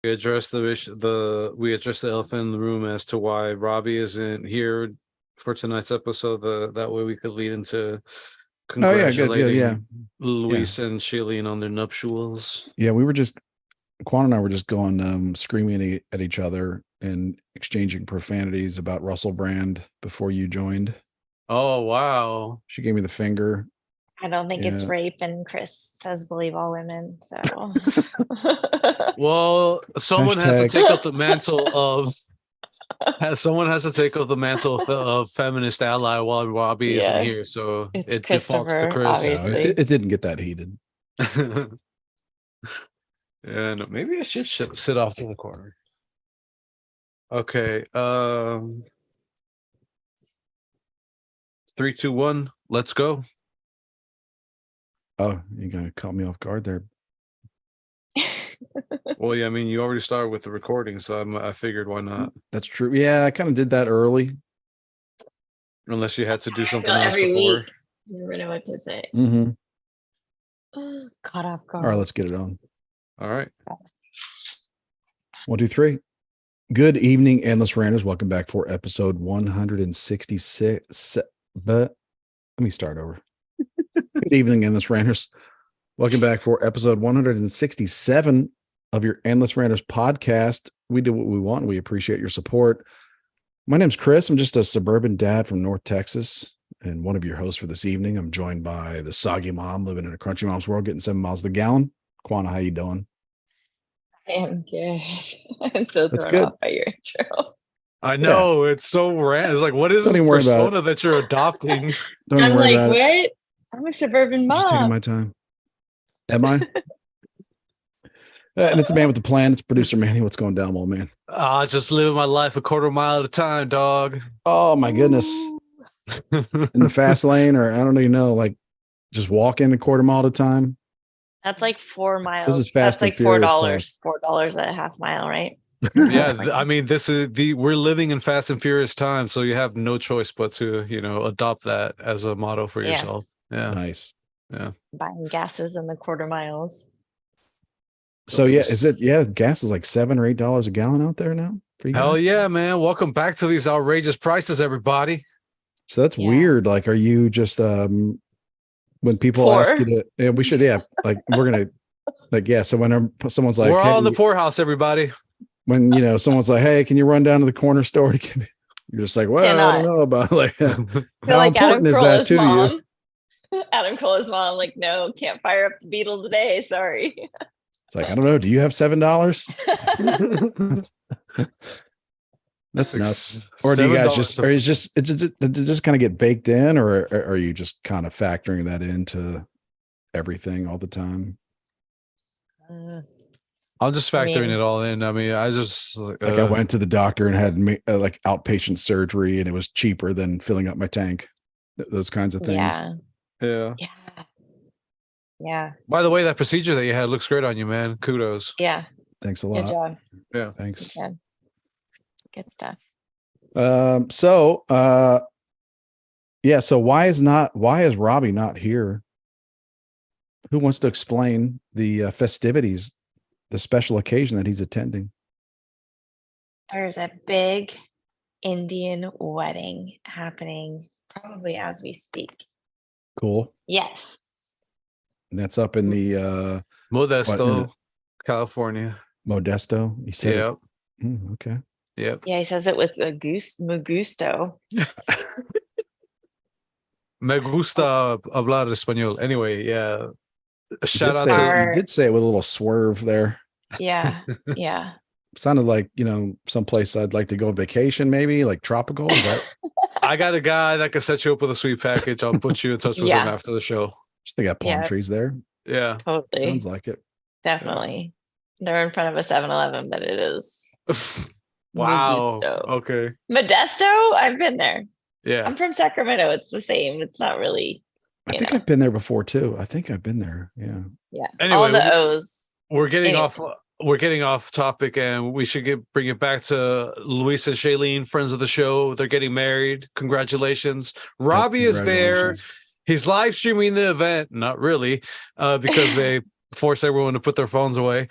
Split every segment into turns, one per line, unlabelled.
We addressed the elephant in the room as to why Robbie isn't here for tonight's episode. That way we could lead into
Oh yeah, good, yeah.
Luis and Shailene on their nuptials.
Yeah, Quan and I were just going screaming at each other and exchanging profanities about Russell Brand before you joined.
Oh wow.
She gave me the finger.
I don't think it's rape, and Chris says believe all women. So
well, someone has to take up the mantle of feminist ally while Robbie isn't here. So it defaults to Chris.
Obviously.
No, it didn't get that heated.
Yeah, no, maybe I should sit off in the corner. Okay. 3, 2, 1, let's go.
Oh, you gotta caught me off guard there.
Well, yeah, I mean, you already started with the recording, so I figured why not.
That's true. Yeah, I kind of did that early.
Unless you had to do something else before.
Week. You never know what to say.
Mm-hmm.
Caught off guard.
All right, let's get it on.
All right.
1, 2, 3. Good evening, Endless Ranters. Welcome back for episode 166. But let me start over. Good evening, Endless Ranters. Welcome back for episode 167 of your Endless Ranters podcast. We do what we want. We appreciate your support. My name's Chris. I'm just a suburban dad from North Texas and one of your hosts for this evening. I'm joined by the soggy mom living in a crunchy mom's world, getting 7 miles the gallon. Quana, how you doing?
I am good. I'm so thrown off by your intro.
I know, it's so random. It's like, what is this persona that you're adopting?
I'm like, what? I'm a suburban mom.
Just taking my time. Am I? And it's a man with a plan. It's producer Manny. What's going down, old man?
Just living my life a quarter mile at a time, dog.
Oh my goodness. In the fast lane, or I don't even know, like just walking a quarter mile at a time.
That's like 4 miles.
This is fast.
That's like $4. $4 a half mile, right?
Yeah, I mean, we're living in fast and furious times, so you have no choice but to, adopt that as a motto for yourself. Yeah,
nice.
Yeah,
buying gases in the quarter miles.
So gas is like $7 or $8 a gallon out there now for you guys?
Hell yeah, man! Welcome back to these outrageous prices, everybody.
So that's weird. Like, are you just when people ask you to? We should like we're gonna So when someone's like,
we're all in the poorhouse, everybody.
When someone's like, hey, can you run down to the corner store to get me? You're just like, well, I don't know about how important is that to you?
Adam Cole's mom, like, no, can't fire up the Beetle today. Sorry.
It's like, I don't know. Do you have $7? That's nuts. Or do you guys just kind of get baked in, or are you just kind of factoring that into everything all the time?
I'm just factoring it all in. I mean, I just
I went to the doctor and had like outpatient surgery, and it was cheaper than filling up my tank. Those kinds of things.
Yeah.
By the way, that procedure that you had looks great on you, man. Kudos.
Yeah.
Thanks a lot.
Good job.
Yeah.
Thanks.
Good stuff.
So why is Robbie not here? Who wants to explain the festivities, the special occasion that he's attending?
There's a big Indian wedding happening probably as we speak.
Cool.
Yes.
And that's up in the
Modesto, California.
Modesto, you said?
Yep.
Okay.
Yep.
Yeah, he says it with a me gusto.
Me gusta hablar español. Anyway, yeah.
Shout out to you did say it with a little swerve there.
Yeah. Yeah.
Sounded like, someplace I'd like to go on vacation, maybe like tropical. Is that...
I got a guy that can set you up with a sweet package. I'll put you in touch with him after the show.
Just they got palm trees there.
Yeah.
Totally.
Sounds like it.
Definitely. They're in front of a 7-Eleven, but it is.
Wow. Okay.
Modesto? I've been there.
Yeah.
I'm from Sacramento. It's the same. It's not really.
I think I've been there before too. I think I've been there. Yeah.
Yeah.
Anyway,
all the O's.
We're getting off topic, and we should bring it back to Luis and Shailene, friends of the show. They're getting married. Congratulations. Robbie is there. He's live streaming the event. Not really, because they force everyone to put their phones away.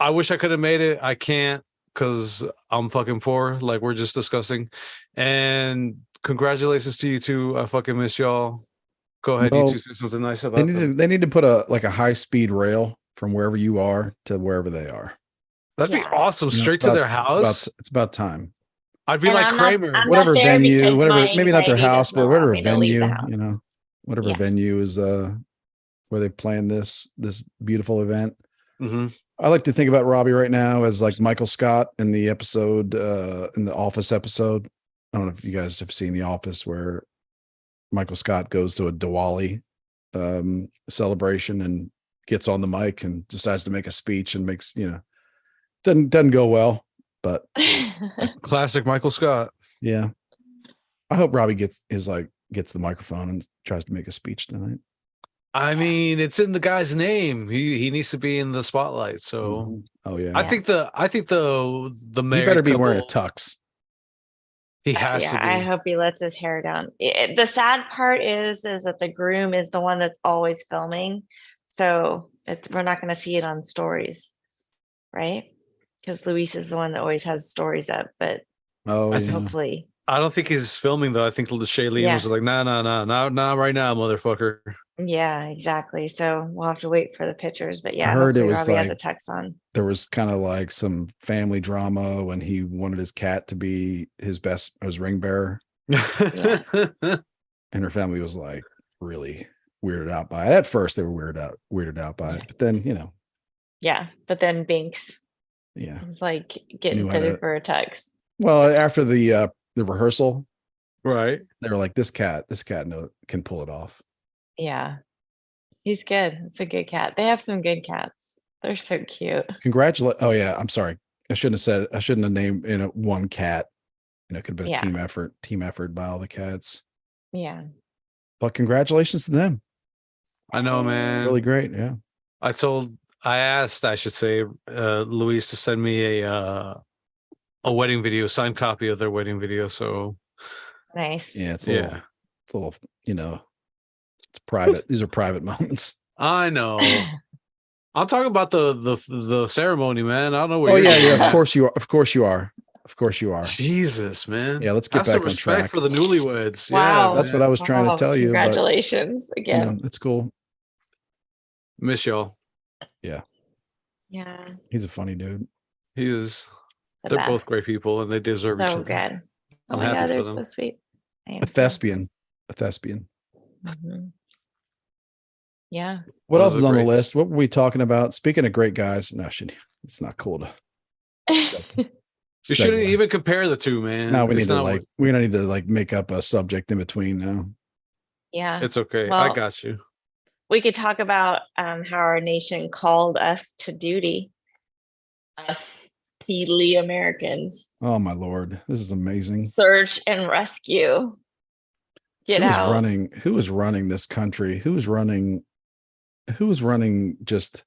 I wish I could have made it. I can't because I'm fucking poor, like we're just discussing. And congratulations to you two. I fucking miss y'all. Go ahead, you
Well,
two say something nice
they
about
need
them.
to they need to put a high speed rail from wherever you are to wherever they are.
That'd be
Yeah.
awesome.
You know,
Straight to their house.
It's about time.
I'd be
And
like
I'm not
Kramer.
I'm not
Whatever
there
venue,
because my
maybe not their
anxiety
house,
doesn't
but
allow
whatever
me to leave the
venue,
house.
whatever
Yeah.
venue is where they plan this beautiful event.
Mm-hmm.
I like to think about Robbie right now as like Michael Scott in the episode, in the Office episode. I don't know if you guys have seen The Office, where Michael Scott goes to a Diwali celebration and gets on the mic and decides to make a speech and makes, doesn't go well, but
Classic Michael Scott.
yeah. I hope Robbie gets the microphone and tries to make a speech tonight.
I mean, it's in the guy's name. He needs to be in the spotlight. So
Oh yeah.
I think the
He
married
better be
couple,
wearing a tux.
he has
Yeah,
to be.
I hope he lets his hair down. The sad part is that the groom is the one that's always filming, so we're not going to see it on stories, right? Because Luis is the one that always has stories up, but
Oh yeah.
hopefully,
I don't think he's filming though. I think Shailene
Yeah.
was like, nah, not right now, motherfucker.
yeah, exactly. So we'll have to wait for the pictures, but yeah,
I heard it
hopefully
was
Robbie has a
like
tux on.
there was kind of like some family drama when he wanted his cat to be his ring bearer, and her family was like really weirded out by it. At first, they were weirded out by it, but then
Yeah, but then Binks
yeah.
was like getting
Knew how
fitted
to-
for a tux.
Well, after the rehearsal,
Right.
they were like, this cat can pull it off.
Yeah, he's good. It's a good cat. They have some good cats. They're so cute.
Oh yeah, I'm sorry. I shouldn't have named one cat. It could have been
Yeah.
a team effort by all the cats.
Yeah.
But congratulations to them.
I know, man.
Really great. Yeah.
I asked, I should say, Luis to send me a wedding video, signed copy of their wedding video. So
Nice.
Yeah, it's a little, it's private. These are private moments.
I know. I'm talking about the ceremony, man. I don't know what.
Oh
you're
yeah.
doing.
Of course you are. Of course you are. Of course you are.
Jesus, man.
Yeah, let's get
Have
back
some
on
respect
track.
for the newlyweds.
Wow.
Yeah,
That's what I was trying to tell you.
Congratulations
But,
again.
it's cool.
Miss y'all.
Yeah.
He's a funny dude.
He is.
The
They're
best.
both great people, and they deserve each
So
other.
good.
I'm
my
happy
God,
for
they're
them.
so sweet. I am
A
too.
thespian. A thespian.
Mhm. Yeah.
What
One of
else
the
is on the
greats.
list? What were we talking about? Speaking of great guys, no, it's not cool to.
You shouldn't
segue.
even compare the two, man.
No, we
It's
need to
not-
we're gonna need to make up a subject in between now.
Yeah.
It's okay.
Well,
I got you.
We could talk about how our nation called us to duty. Us peedly Americans.
Oh my lord, this is amazing.
Search and rescue. Get out.
Who is running this country? Who is running just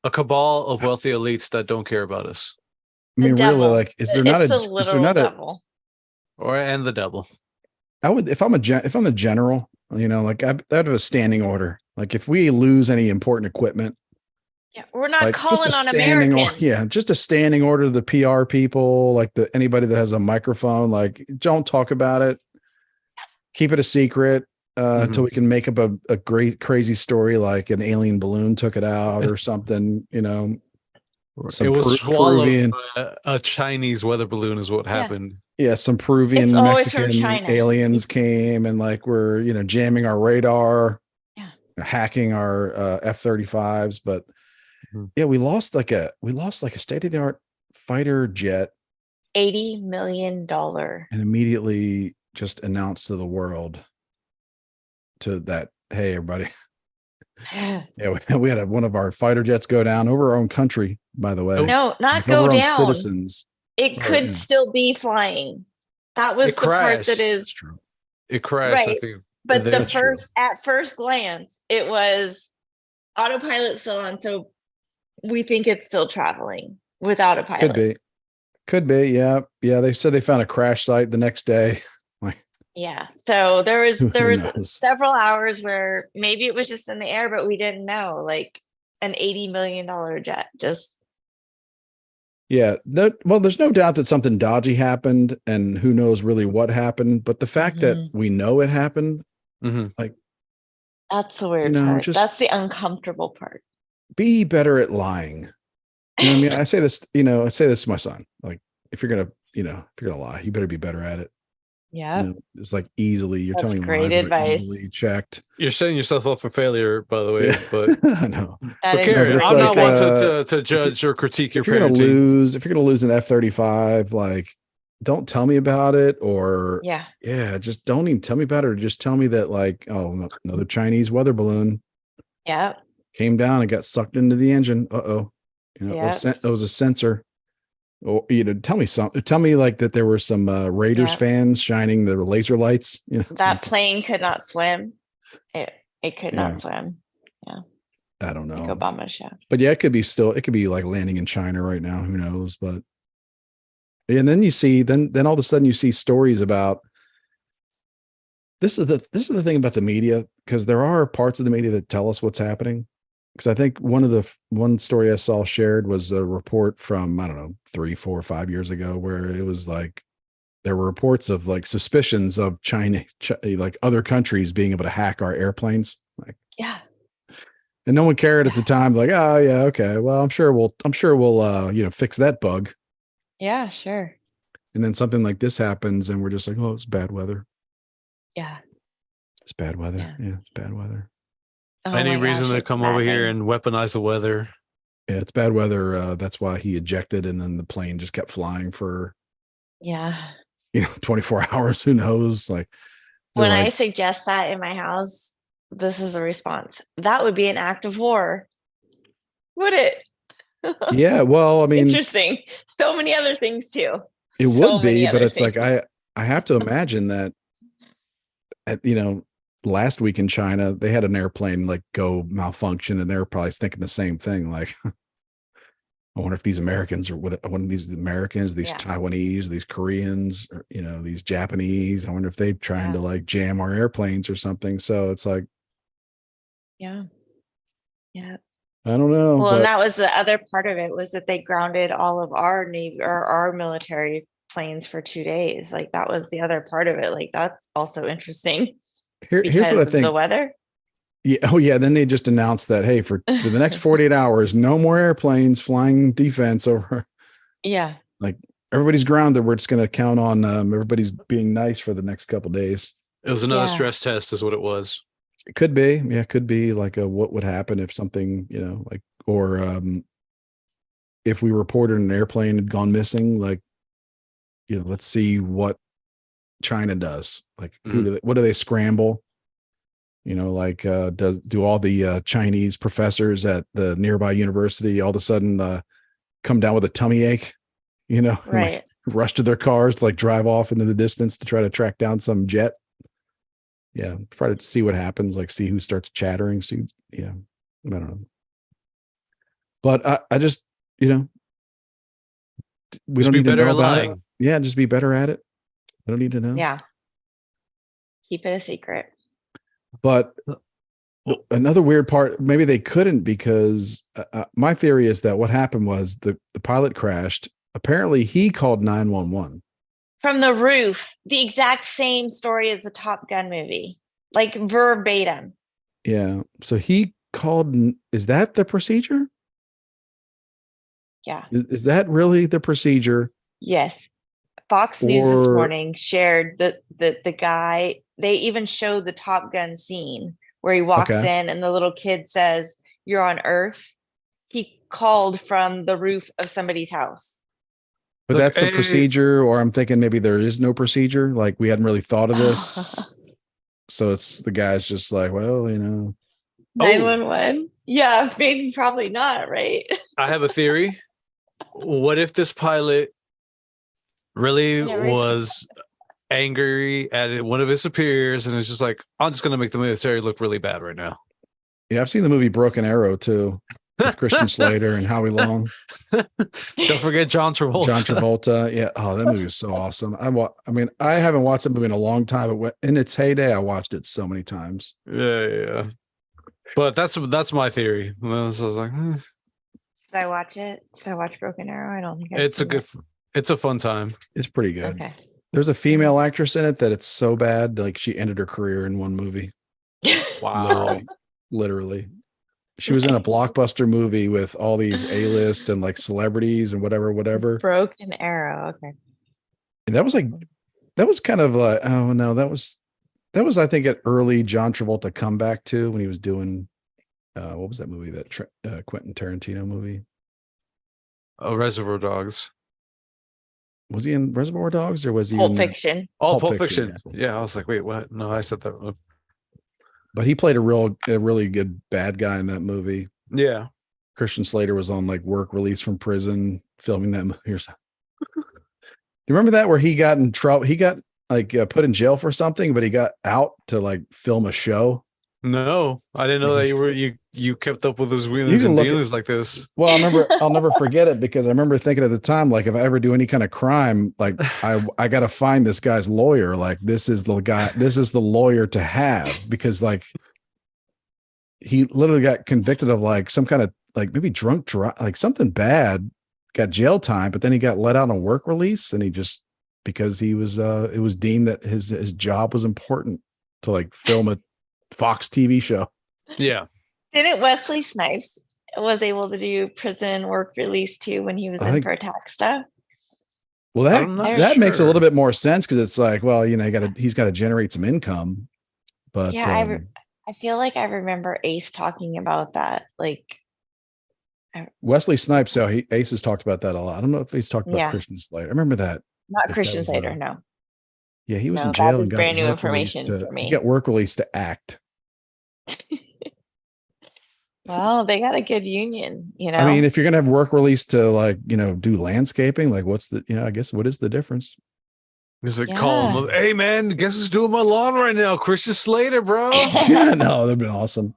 A cabal of wealthy elites that don't care about us,
I mean,
The
really,
devil.
like, is there
It's
not
the
is there
literal
not a,
devil.
and the devil.
I would, if I'm the general, like I'd have a standing order. Like if we lose any important equipment,
Yeah, we're not
like
calling
just a
on
standing
Americans.
just a standing order to the PR people, like anybody that has a microphone, like don't talk about it. Keep it a secret until we can make up a great crazy story, like an alien balloon took it out or something. Some
It was swallowed
Peruvian,
by a Chinese weather balloon is what happened.
yeah, some Peruvian
It's always from
Mexican
China.
aliens came and like were jamming our radar,
Yeah.
hacking our F-35s. But yeah, we lost like a state of the art fighter jet,
$80 million.
and immediately just announced to the world that, hey, everybody, yeah, we had one of our fighter jets go down over our own country, by the way.
No, not
Over
go
our own
down.
citizens.
It could
yeah.
still be flying. That was
It
the part
crashed.
that
That's
is
true.
It crashed. I
Right.
think.
But
That's true.
at first glance, it was autopilot still on. So we think it's still traveling without a pilot.
Could be. Yeah. They said they found a crash site the next day.
Yeah. So there was
Who knows?
several hours where maybe it was just in the air, but we didn't know. Like an $80 million jet just
Yeah. Well, there's no doubt that something dodgy happened, and who knows really what happened. But the fact that we know it happened, like,
that's the weird part.
just
That's the uncomfortable part.
be better at lying. You know what I mean? I say this to my son. Like, if you're gonna lie, you better be better at it.
Yeah.
It's like you're
That's
telling
great
lies that are
advice.
easily checked.
You're setting yourself up for failure, by the way.
Yeah.
But
I know.
But Karen,
it's
I'm
like,
not one to judge or critique your
if you're gonna
parenting.
if you're gonna lose an F-35, like, don't tell me about it, or just don't even tell me about it, or just tell me that, like, oh, another Chinese weather balloon came down and got sucked into the engine. It was a sensor. Or, tell me something. Tell me, like, that there were some Raiders fans shining the laser lights.
That plane could not swim. It could not swim. Yeah.
I don't know.
Like Obama show.
But yeah, it could be like landing in China right now. Who knows? But and then you see, then all of a sudden you see stories about this is the thing about the media, because there are parts of the media that tell us what's happening. Because I think one story I saw shared was a report from, I don't know, 3, 4, 5 years ago, where it was like there were reports of, like, suspicions of China, like other countries being able to hack our airplanes. Like, and no one cared at the time. Like, oh yeah, okay, well, I'm sure we'll fix that bug.
Yeah, sure.
And then something like this happens, and we're just like, oh, it's bad weather.
Yeah,
it's bad weather. Yeah, it's bad weather.
Oh
Any reason to come over here and weaponize the weather?
Yeah, it's bad weather. That's why he ejected, and then the plane just kept flying for 24 hours. Who knows? Like,
when I suggest that in my house, this is a response. That would be an act of war, would it?
Yeah. Well, I mean,
interesting. So many other things too.
It would be, but it's like I have to imagine that last week in China, they had an airplane like go malfunction, and they were probably thinking the same thing. Like, I wonder if these Americans these Taiwanese, these Koreans, or, these Japanese, I wonder if they're trying to, like, jam our airplanes or something. So it's like,
yeah.
I don't know.
Well, and that was the other part of it, was that they grounded all of our Navy or our military planes for 2 days. Like, that was the other part of it. Like, that's also interesting.
Here's what I think.
The weather.
Yeah. Oh yeah. Then they just announced that, hey, for the next 48 hours, no more airplanes flying defense over.
Yeah.
Like, everybody's grounded. We're just going to count on everybody's being nice for the next couple of days.
It was another stress test, is what it was.
It could be. Yeah, it could be like what would happen if something, or if we reported an airplane had gone missing, like, let's see what China does. Like, what do they scramble? Like, do all the Chinese professors at the nearby university all of a sudden come down with a tummy ache, right? And, like, rush to their cars to, like, drive off into the distance to try to track down some jet. Yeah, try to see what happens, like, see who starts chattering. See, I don't know. But I just, we don't need to know about it. Yeah, just be better at it. I don't need to know.
Yeah. Keep it a secret.
But another weird part, maybe they couldn't, because my theory is that what happened was the pilot crashed. Apparently he called 911.
From the roof, the exact same story as the Top Gun movie, like verbatim.
Yeah. So he called. Is that the procedure?
Yeah.
Is that really the procedure?
Yes. Fox News this morning shared the guy. They even showed the Top Gun scene where he walks in and the little kid says, "You're on Earth." He called from the roof of somebody's house.
But that's the procedure, or I'm thinking maybe there is no procedure. Like, we hadn't really thought of this. So it's the guy's just like, well,
911. Yeah, maybe, probably not, right?
I have a theory. What if this pilot really was angry at one of his superiors, and it's just like, I'm just going to make the military look really bad right now?
Yeah, I've seen the movie Broken Arrow too, with Christian Slater and Howie Long.
Don't forget John Travolta.
Yeah. Oh, that movie is so awesome. I haven't watched that movie in a long time, but in its heyday, I watched it so many times.
Yeah. But that's my theory. So I was like,
Should I watch it? Should I watch Broken Arrow? I don't think I've
It's a
seen
good. It's a fun time.
It's pretty good.
Okay.
There's a female actress in it that it's so bad, like she ended her career in one movie.
Wow.
Literally. She was in a blockbuster movie with all these A-list and like celebrities and whatever.
Broken Arrow. Okay.
And that was kind of like, oh no, that was I think an early John Travolta comeback too, when he was doing what was that movie, that Quentin Tarantino movie?
Oh, Reservoir Dogs.
Was he in Reservoir Dogs or was he
Pulp
in
Fiction.
Oh, Pulp Fiction. Yeah, I was like, wait, what? No, I said that one.
But he played a really good bad guy in that movie.
Yeah.
Christian Slater was on like work release from prison filming that movie or something. You remember that, where he got in trouble? He got like put in jail for something, but he got out to like film a show.
No, I didn't know that you kept up with his wheelers and dealers like this.
Well, I'll never forget it, because I remember thinking at the time, like, if I ever do any kind of crime, like I got to find this guy's lawyer. Like, this is the lawyer to have, because like he literally got convicted of like some kind of like maybe drunk drive, like something bad, got jail time, but then he got let out on work release, and he just, because he was it was deemed that his job was important to like film a Fox TV show.
Yeah.
Didn't Wesley Snipes was able to do prison work release too when he was in for tax stuff?
Well, that makes a little bit more sense, because it's like, well, you know, he's got to generate some income. But
yeah, I feel like I remember Ace talking about that. Like
Wesley Snipes, so Ace has talked about that a lot. I don't know if he's talked about Christian Slater. I remember that.
Not Christian Slater, no.
Yeah, he was in jail and got
brand new
work
information
release
for me.
He got work release to act.
Well, they got a good union, you know.
I mean, if you're gonna have work release to like, you know, do landscaping, like what's the, you know, I guess what is the difference?
He's like, call him, hey man, guess who's doing my lawn right now? Christian Slater, bro.
Yeah, no, that'd been awesome.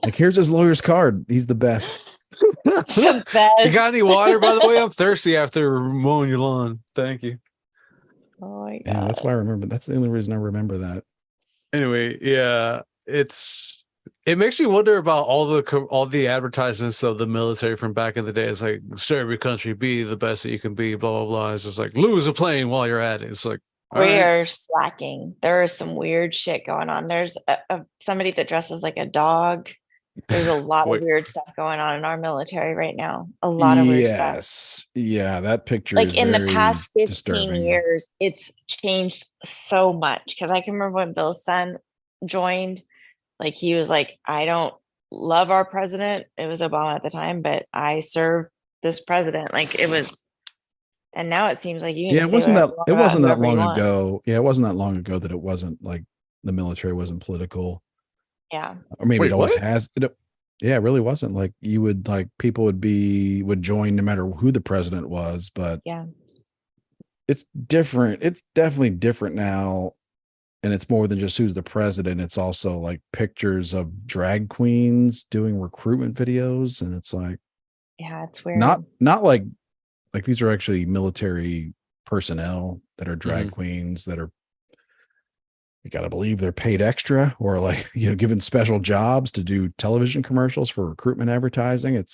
Like, here's his lawyer's card. He's the best.
The best.
You got any water, by the way? I'm thirsty after mowing your lawn. Thank you.
Oh my god.
Yeah, that's why I remember. That's the only reason I remember that.
Anyway, yeah, it makes me wonder about all the advertisements of the military from back in the day. It's like, serve your country, be the best that you can be, blah blah blah. It's just like, lose a plane while you're at it. It's like,
we are slacking. There is some weird shit going on. There's somebody that dresses like a dog. There's a lot of weird stuff going on in our military right now. A lot of weird stuff.
Yes. Yeah, that picture
like
is
in the past 15
disturbing.
years, it's changed so much. Because I can remember when Bill's son joined, like he was like, I don't love our president. It was Obama at the time, but I serve this president. Like it was, and now it seems like you.
Yeah, it wasn't that long ago. Yeah, it wasn't that long ago that it wasn't like the military wasn't political.
Yeah.
Or maybe it always has. Yeah, it really wasn't. Like you would, like people would join no matter who the president was, but
yeah,
it's different. It's definitely different now. And it's more than just who's the president. It's also like pictures of drag queens doing recruitment videos. And it's like,
yeah, it's weird.
Not like these are actually military personnel that are drag queens that are, you got to believe they're paid extra, or like, you know, given special jobs to do television commercials for recruitment advertising.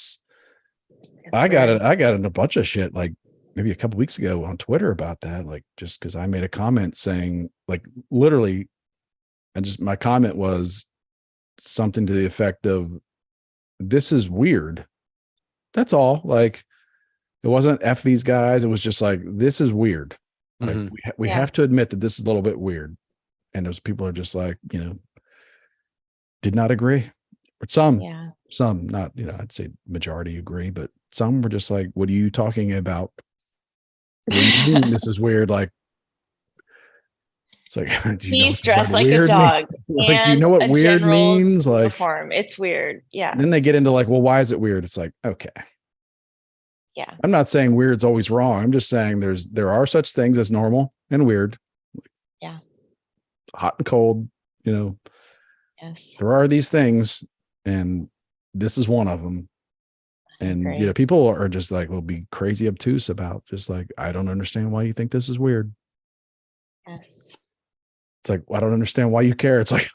I got in a bunch of shit like maybe a couple weeks ago on Twitter about that, like just because I made a comment saying, like, literally, my comment was something to the effect of, this is weird. That's all. Like, it wasn't F these guys. It was just like, this is weird. Like, we have to admit that this is a little bit weird. And those people are just like, you know, did not agree. But some not, you know, I'd say majority agree, but some were just like, what are you talking about? This is weird. Like, it's like,
he's dressed like a dog.
Like, do you know what weird means? Like,
uniform. It's weird. Yeah.
And then they get into like, well, why is it weird? It's like, okay.
Yeah.
I'm not saying weird's always wrong. I'm just saying there are such things as normal and weird.
Yeah.
Hot and cold, you know.
Yes.
There are these things, and this is one of them. And you know, people are just like, will be crazy obtuse about just like, I don't understand why you think this is weird.
Yes.
It's like, I don't understand why you care. It's like,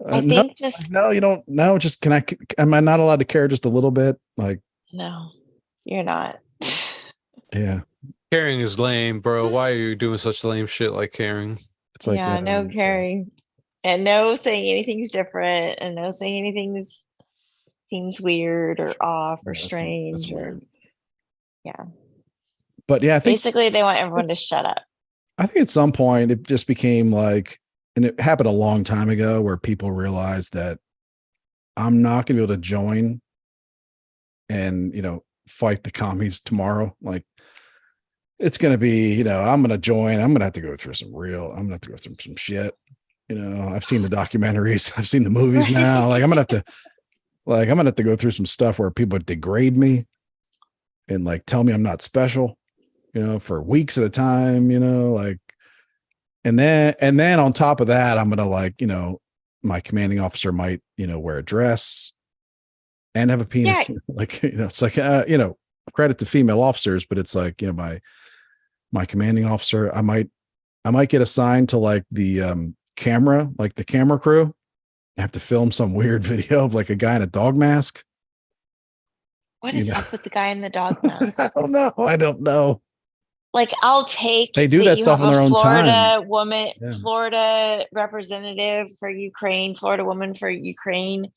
I
no,
think just
no, you don't. No, just am I not allowed to care just a little bit? Like,
no, you're not.
yeah,
Caring is lame, bro. Why are you doing such lame shit like caring?
it's like,
Yeah, no caring. And no saying anything's different and no saying anything's seems weird or off or
that's
strange or
weird.
yeah.
But yeah, I think
Basically they want everyone to shut up.
I think at some point it just became like, and it happened a long time ago where people realized that I'm not going to be able to join and, fight the commies tomorrow. Like, it's going to be, I'm going to join. I'm going to have to go through I'm going to have to go through some shit. I've seen the documentaries. I've seen the movies now. Like, I'm going to have to go through some stuff where people degrade me and like tell me I'm not special, for weeks at a time, like, and then on top of that, I'm going to like, my commanding officer might, wear a dress and have a penis.
Yeah.
Like, it's like, credit to female officers, but it's like, my commanding officer, I might get assigned to like the camera, like the camera crew. I have to film some weird video of like a guy in a dog mask.
What is up with the guy in the dog mask?
I don't know.
Like, I'll take
They do that
you
stuff
have
on their
a
own
Florida
time.
woman,
Yeah.
Florida representative for Ukraine, Florida woman for Ukraine.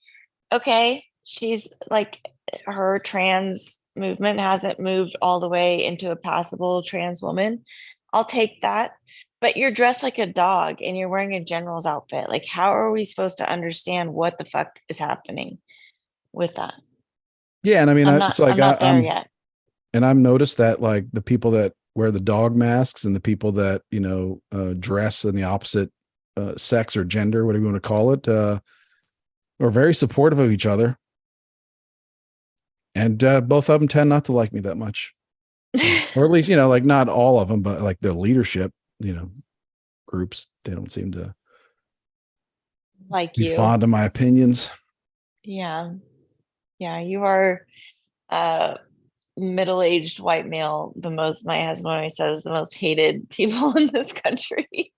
Okay. She's like, her trans movement hasn't moved all the way into a passable trans woman. I'll take that. But you're dressed like a dog and you're wearing a general's outfit. Like, how are we supposed to understand what the fuck is happening with that?
Yeah. And I mean,
I'm not there yet.
And I've noticed that like the people that wear the dog masks and the people that, dress in the opposite sex or gender, whatever you want to call it, are very supportive of each other. And both of them tend not to like me that much. Or at least, like not all of them, but like the leadership, groups, they don't seem to
like
be
you.
fond of my opinions.
Yeah. Yeah. You are middle-aged white male, my husband always says, the most hated people in this country.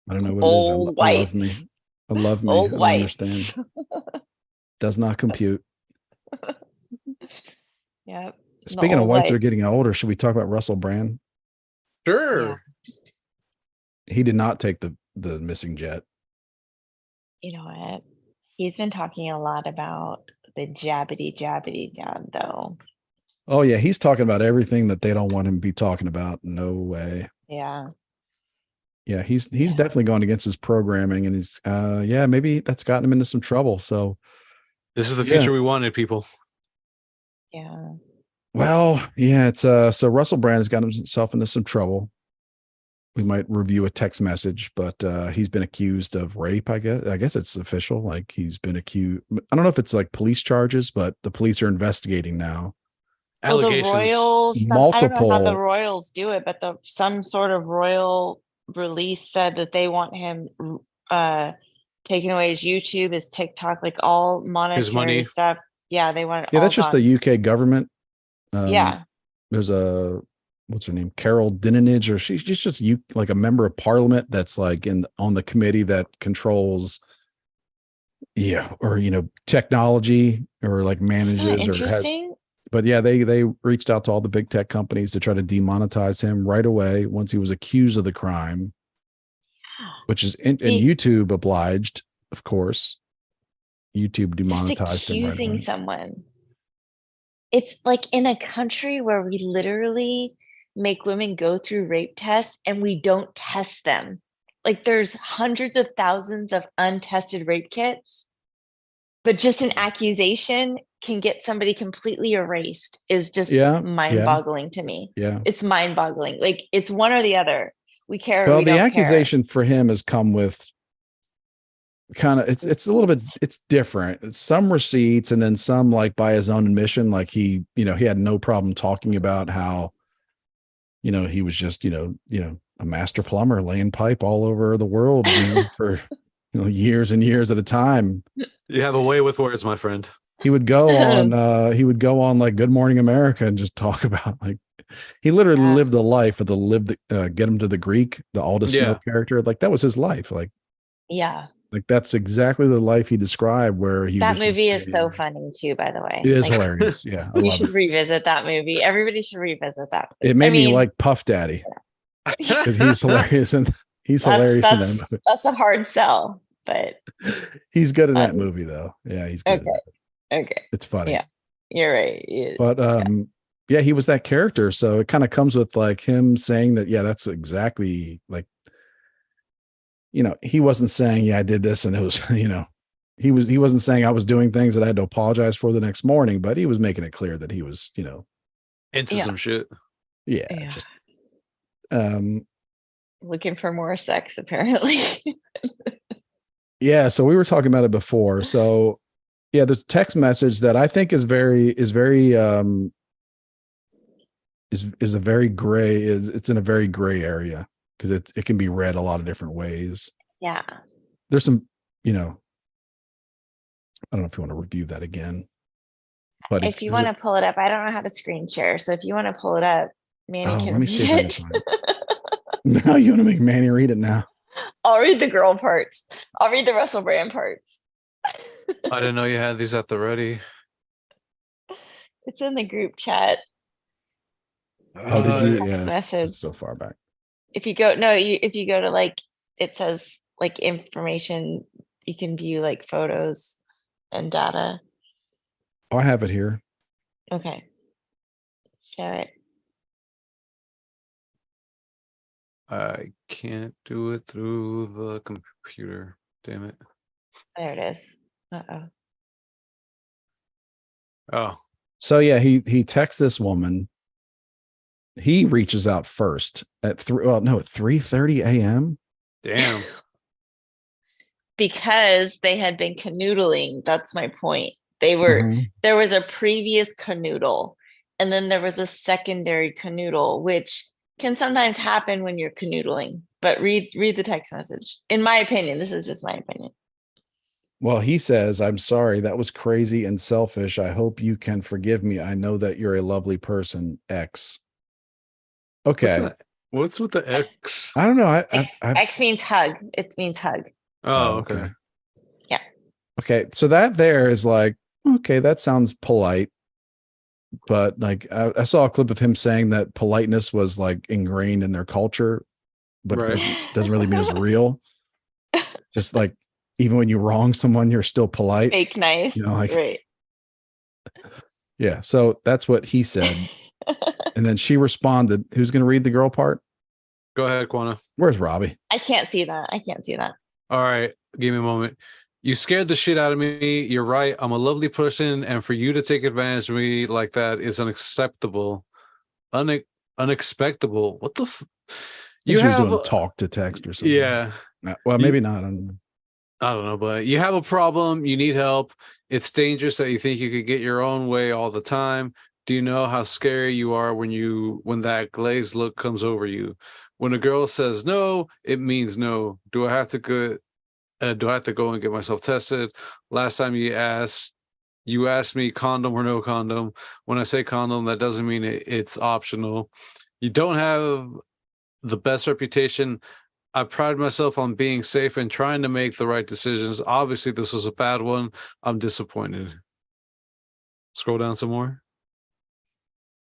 I don't know what
Old
it is. I
whites.
love me. I love me.
Old
I don't
whites.
understand. Does not compute.
Yeah.
Speaking of whites that are getting older, should we talk about Russell Brand?
Sure.
Yeah. He did not take the missing jet.
You know what? He's been talking a lot about the jabbity jab, though.
Oh yeah, he's talking about everything that they don't want him to be talking about. No way.
Yeah.
Yeah, he's definitely gone against his programming, and he's maybe that's gotten him into some trouble. So
this is the future we wanted, people.
Yeah.
Well, yeah, it's so Russell Brand has gotten himself into some trouble. We might review a text message, but he's been accused of rape. I guess it's official. Like he's been accused. I don't know if it's like police charges, but the police are investigating now.
Allegations.
Well, the Royals,
multiple.
I don't know how the Royals do it, but some sort of royal release said that they want him taking away his YouTube, his TikTok, like all monetary stuff. Yeah, they want it.
Yeah, that's just the UK government.
Yeah.
There's what's her name? Carol Dinenage, or she's just like a member of parliament that's like on the committee that controls or technology or like manages or
interesting.
But yeah, they reached out to all the big tech companies to try to demonetize him right away once he was accused of the crime, which is and YouTube obliged, of course. YouTube demonetized him right away.
Accusing someone. It's like in a country where we literally make women go through rape tests and we don't test them. Like there's hundreds of thousands of untested rape kits, but just an accusation can get somebody completely erased is just mind-boggling to me.
Yeah.
It's mind-boggling. Like it's one or the other. We care.
Well, the accusation for him has come with kind of it's a little bit, it's different. It's some receipts and then some like by his own admission, like he had no problem talking about how he was just a master plumber laying pipe all over the world for years and years at a time.
You have a way with words, my friend.
He would go on like Good Morning America and just talk about like he literally lived the life of Get Him to the Greek, the Aldous Snow character. Like that was his life. Like Like that's exactly the life he described where he
That
was
movie
just
is so
being,
funny too, by the way.
it is
Like,
hilarious. Yeah, I
you
love
should
it.
revisit that movie. Everybody should revisit that movie.
It made
I
me
mean,
like Puff Daddy because he's hilarious and he's hilarious in that movie.
that's a hard sell, but
He's good in that
is
movie though. Yeah, he's good.
okay. Okay.
It's funny.
Yeah, you're right.
But yeah, he was that character. So it kind of comes with like him saying that, yeah, that's exactly like, he wasn't saying, yeah, I did this and it was, he wasn't saying I was doing things that I had to apologize for the next morning, but he was making it clear that he was,
into some shit.
Yeah, just
looking for more sex, apparently.
yeah. So we were talking about it before. So yeah, there's a text message that I think is a very it's in a very gray area because it can be read a lot of different ways.
Yeah.
There's some, I don't know if you want to review that again. But
if you want to pull it up, I don't know how to screen share. So if you want to pull it up, Manny can read it.
No, you want to make Manny read it now.
I'll read the girl parts. I'll read the Russell Brand parts.
I didn't know you had these at the ready.
It's in the group chat.
Oh, did you?
Text message.
So far back.
If you go to like, it says like information, you can view like photos and data.
Oh, I have it here.
Okay. Share it.
I can't do it through the computer. Damn it.
There it is. Uh-oh.
Oh.
So yeah, he texts this woman. He reaches out first at 3:30 a.m.
Damn.
Because they had been canoodling. That's my point. They were there was a previous canoodle, and then there was a secondary canoodle, which can sometimes happen when you're canoodling. But read the text message. In my opinion, this is just my opinion.
Well, he says, "I'm sorry. That was crazy and selfish. I hope you can forgive me. I know that you're a lovely person, X." Okay.
What's with the X?
I don't know.
X means hug. It means hug.
Oh, okay.
Yeah.
Okay. So that there is like, okay, that sounds polite. But like I saw a clip of him saying that politeness was like ingrained in their culture, but it doesn't really mean it's real. Just like even when you wrong someone, you're still polite.
Fake nice. Right.
Yeah. So that's what he said. And then she responded. Who's going to read the girl part?
Go ahead, Quana.
Where's Robbie?
I can't see that.
All right. Give me a moment. You scared the shit out of me. You're right. I'm a lovely person. And for you to take advantage of me like that is unacceptable. Unexpectable. What the
You have doing talk to text or something.
Yeah.
Well, maybe not.
I don't know, but you have a problem. You need help. It's dangerous that you think you could get your own way all the time. Do you know how scary you are when that glazed look comes over you? When a girl says no, it means no. Do I have to go and get myself tested? Last time you asked me condom or no condom. When I say condom, that doesn't mean it's optional. You don't have the best reputation. I pride myself on being safe and trying to make the right decisions. Obviously, this was a bad one. I'm disappointed. Scroll down some more.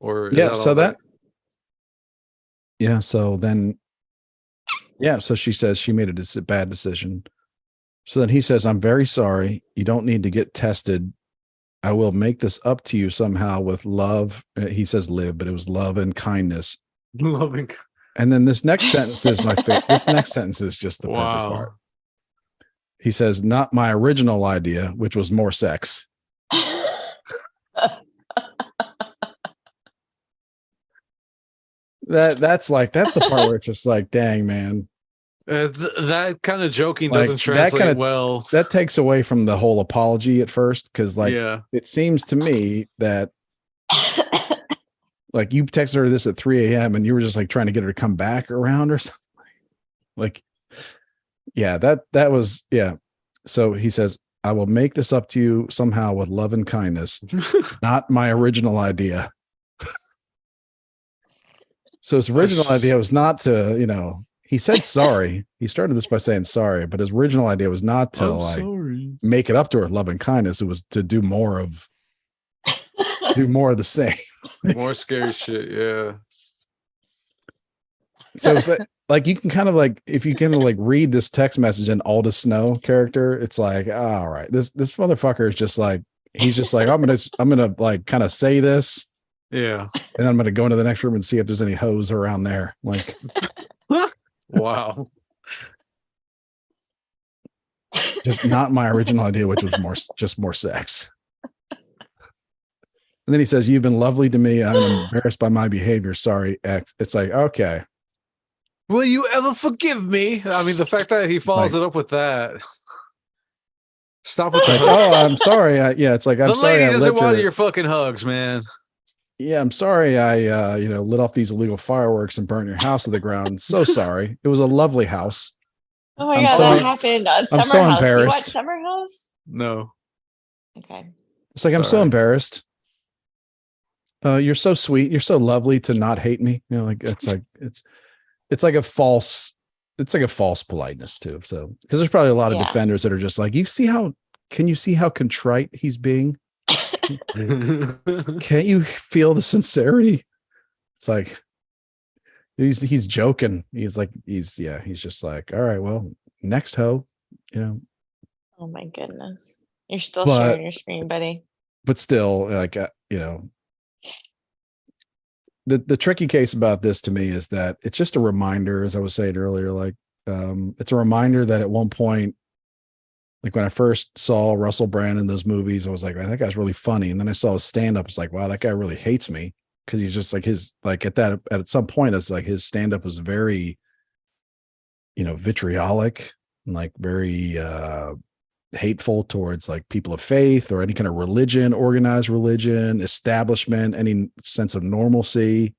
Or is
so she says she made a bad decision. So then he says, "I'm very sorry. You don't need to get tested. I will make this up to you somehow with love." He says live, but it was love and kindness.
Loving.
And then this next sentence is my favorite. This next sentence is just the perfect part. He says, "Not my original idea, which was more sex." That's the part where it's just like, dang, man.
That kind of joking doesn't translate well.
That takes away from the whole apology at first, because it seems to me that like you texted her this at 3 a.m. and you were just like trying to get her to come back around or something. Like, yeah, that was, yeah. So he says, "I will make this up to you somehow with love and kindness. Not my original idea." So his original idea was not to, he said sorry. He started this by saying sorry, but his original idea was not to make it up to her loving kindness. It was to do more of the same.
More scary shit. Yeah.
So it's like you can kind of like, if you can like read this text message in Aldous Snow character, it's like, all right, this motherfucker is just like, he's just like, I'm gonna like kind of say this,
yeah,
and I'm gonna go into the next room and see if there's any hoes around there. Like,
wow,
just not my original idea, which was more sex. And then he says, "You've been lovely to me. I'm embarrassed by my behavior. Sorry, X." It's like, okay.
Will you ever forgive me? I mean, the fact that he follows
like,
it up with that. Stop with
like, oh, I'm sorry. It's like, I'm
the
sorry.
lady doesn't want your fucking hugs, man.
Yeah, I'm sorry. I lit off these illegal fireworks and burnt your house to the ground. So sorry. It was a lovely house.
Oh my God, that happened on Summer
I'm so
House.
embarrassed.
You watch Summer House?
No.
Okay.
It's like, I'm so embarrassed. You're so sweet. You're so lovely to not hate me. You know, like it's like a false politeness too. So because there's probably a lot of defenders that are just like, can you see how contrite he's being? Can't you feel the sincerity? It's like he's joking. He's just like, all right, well, next hoe, you know.
Oh my goodness. You're still sharing your screen, buddy.
But still, like, the tricky case about this to me is that it's just a reminder, as I was saying earlier, like, it's a reminder that at one point, like when I first saw Russell Brand in those movies, I was like, man, that guy's really funny. And then I saw his stand-up. It's like, wow, that guy really hates me. Cause he's just like at some point, it's like his stand-up was very, vitriolic and like very, hateful towards like people of faith or any kind of religion, organized religion, establishment, any sense of normalcy.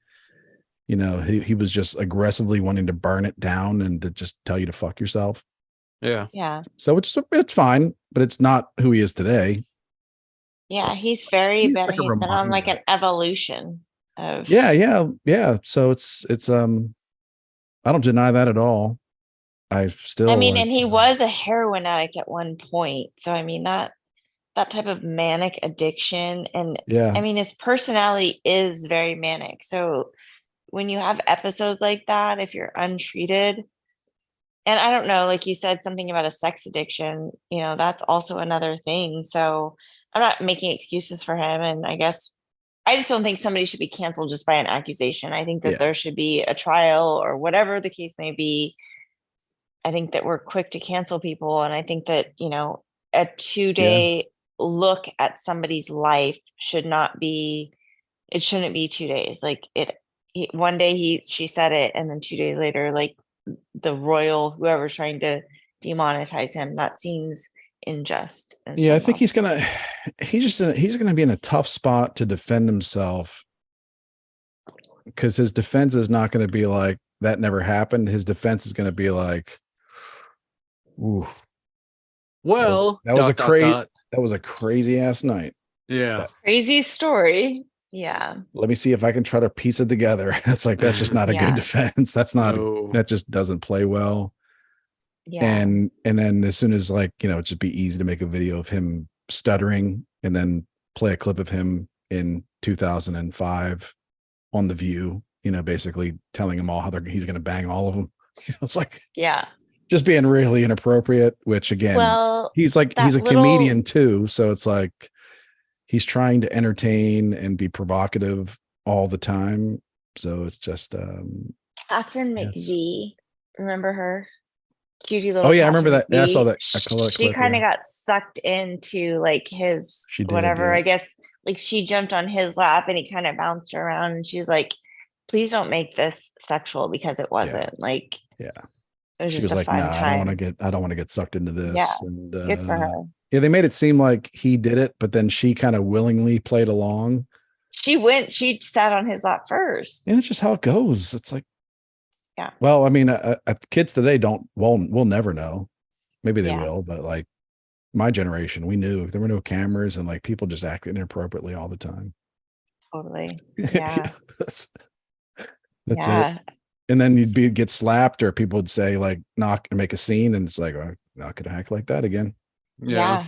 He was just aggressively wanting to burn it down and to just tell you to fuck yourself.
Yeah.
Yeah.
So it's fine, but it's not who he is today.
Yeah, he's been on like an evolution of
Yeah. So it's I don't deny that at all. And
he was a heroin addict at one point. So I mean that type of manic addiction, and I mean his personality is very manic. So when you have episodes like that, if you're untreated, and I don't know, like you said something about a sex addiction, that's also another thing. So I'm not making excuses for him, and I guess I just don't think somebody should be canceled just by an accusation. I think that there should be a trial or whatever the case may be. I think that we're quick to cancel people. And I think that, a 2-day look at somebody's life shouldn't be 2 days. Like one day she said it. And then 2 days later, like the royal, whoever's trying to demonetize him, that seems unjust.
I think he's going to be in a tough spot to defend himself, because his defense is not going to be like, that never happened. His defense is going to be like, ooh,
well,
that was a crazy ass night.
Yeah.
Crazy story. Yeah.
Let me see if I can try to piece it together. It's like, that's just not a good defense. That just doesn't play well. Yeah. And then as soon as it'd just be easy to make a video of him stuttering and then play a clip of him in 2005 on The View, basically telling them all how he's going to bang all of them. It's like, just being really inappropriate, which again, he's a comedian too. So it's like, he's trying to entertain and be provocative all the time. So it's just,
Catherine McVie, remember her? Cutie little.
Oh yeah, I remember that. Yeah, I saw that.
She kind of got sucked into like his whatever. I guess like she jumped on his lap and he kind of bounced her around, and she's like, "Please don't make this sexual," because it wasn't like. Yeah. It was just a fun time.
I don't want to get sucked into this.
Yeah,
and,
good for her.
Yeah, they made it seem like he did it, but then she kind of willingly played along.
She sat on his lap first.
And it's just how it goes. It's like, yeah. Well, I mean, kids today we'll never know. Maybe they will, but like my generation, we knew there were no cameras and like people just acted inappropriately all the time.
Totally. Yeah.
That's it. and then get slapped, or people would say like knock and make a scene, and it's like, oh, I'm not gonna act like that again.
Yeah.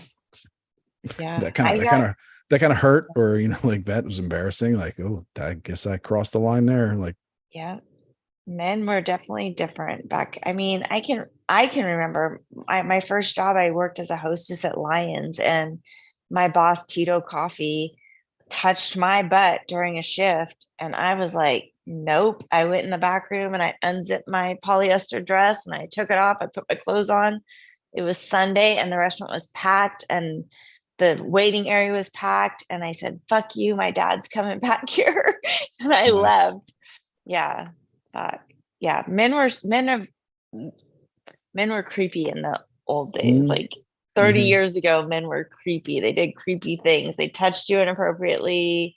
that kind of hurt, or like that was embarrassing. Like, oh, I guess I crossed the line there. Like,
yeah. Men were definitely different back. I mean, I can remember my first job. I worked as a hostess at Lions, and my boss Tito Coffee touched my butt during a shift, and I was like, nope. I went in the back room and I unzipped my polyester dress and I took it off. I put my clothes on. It was Sunday and the restaurant was packed and the waiting area was packed, and I said, fuck you, my dad's coming back here. And I left. Yeah. Yeah, men were creepy in the old days. Like 30 years ago, men were creepy. They did creepy things. They touched you inappropriately.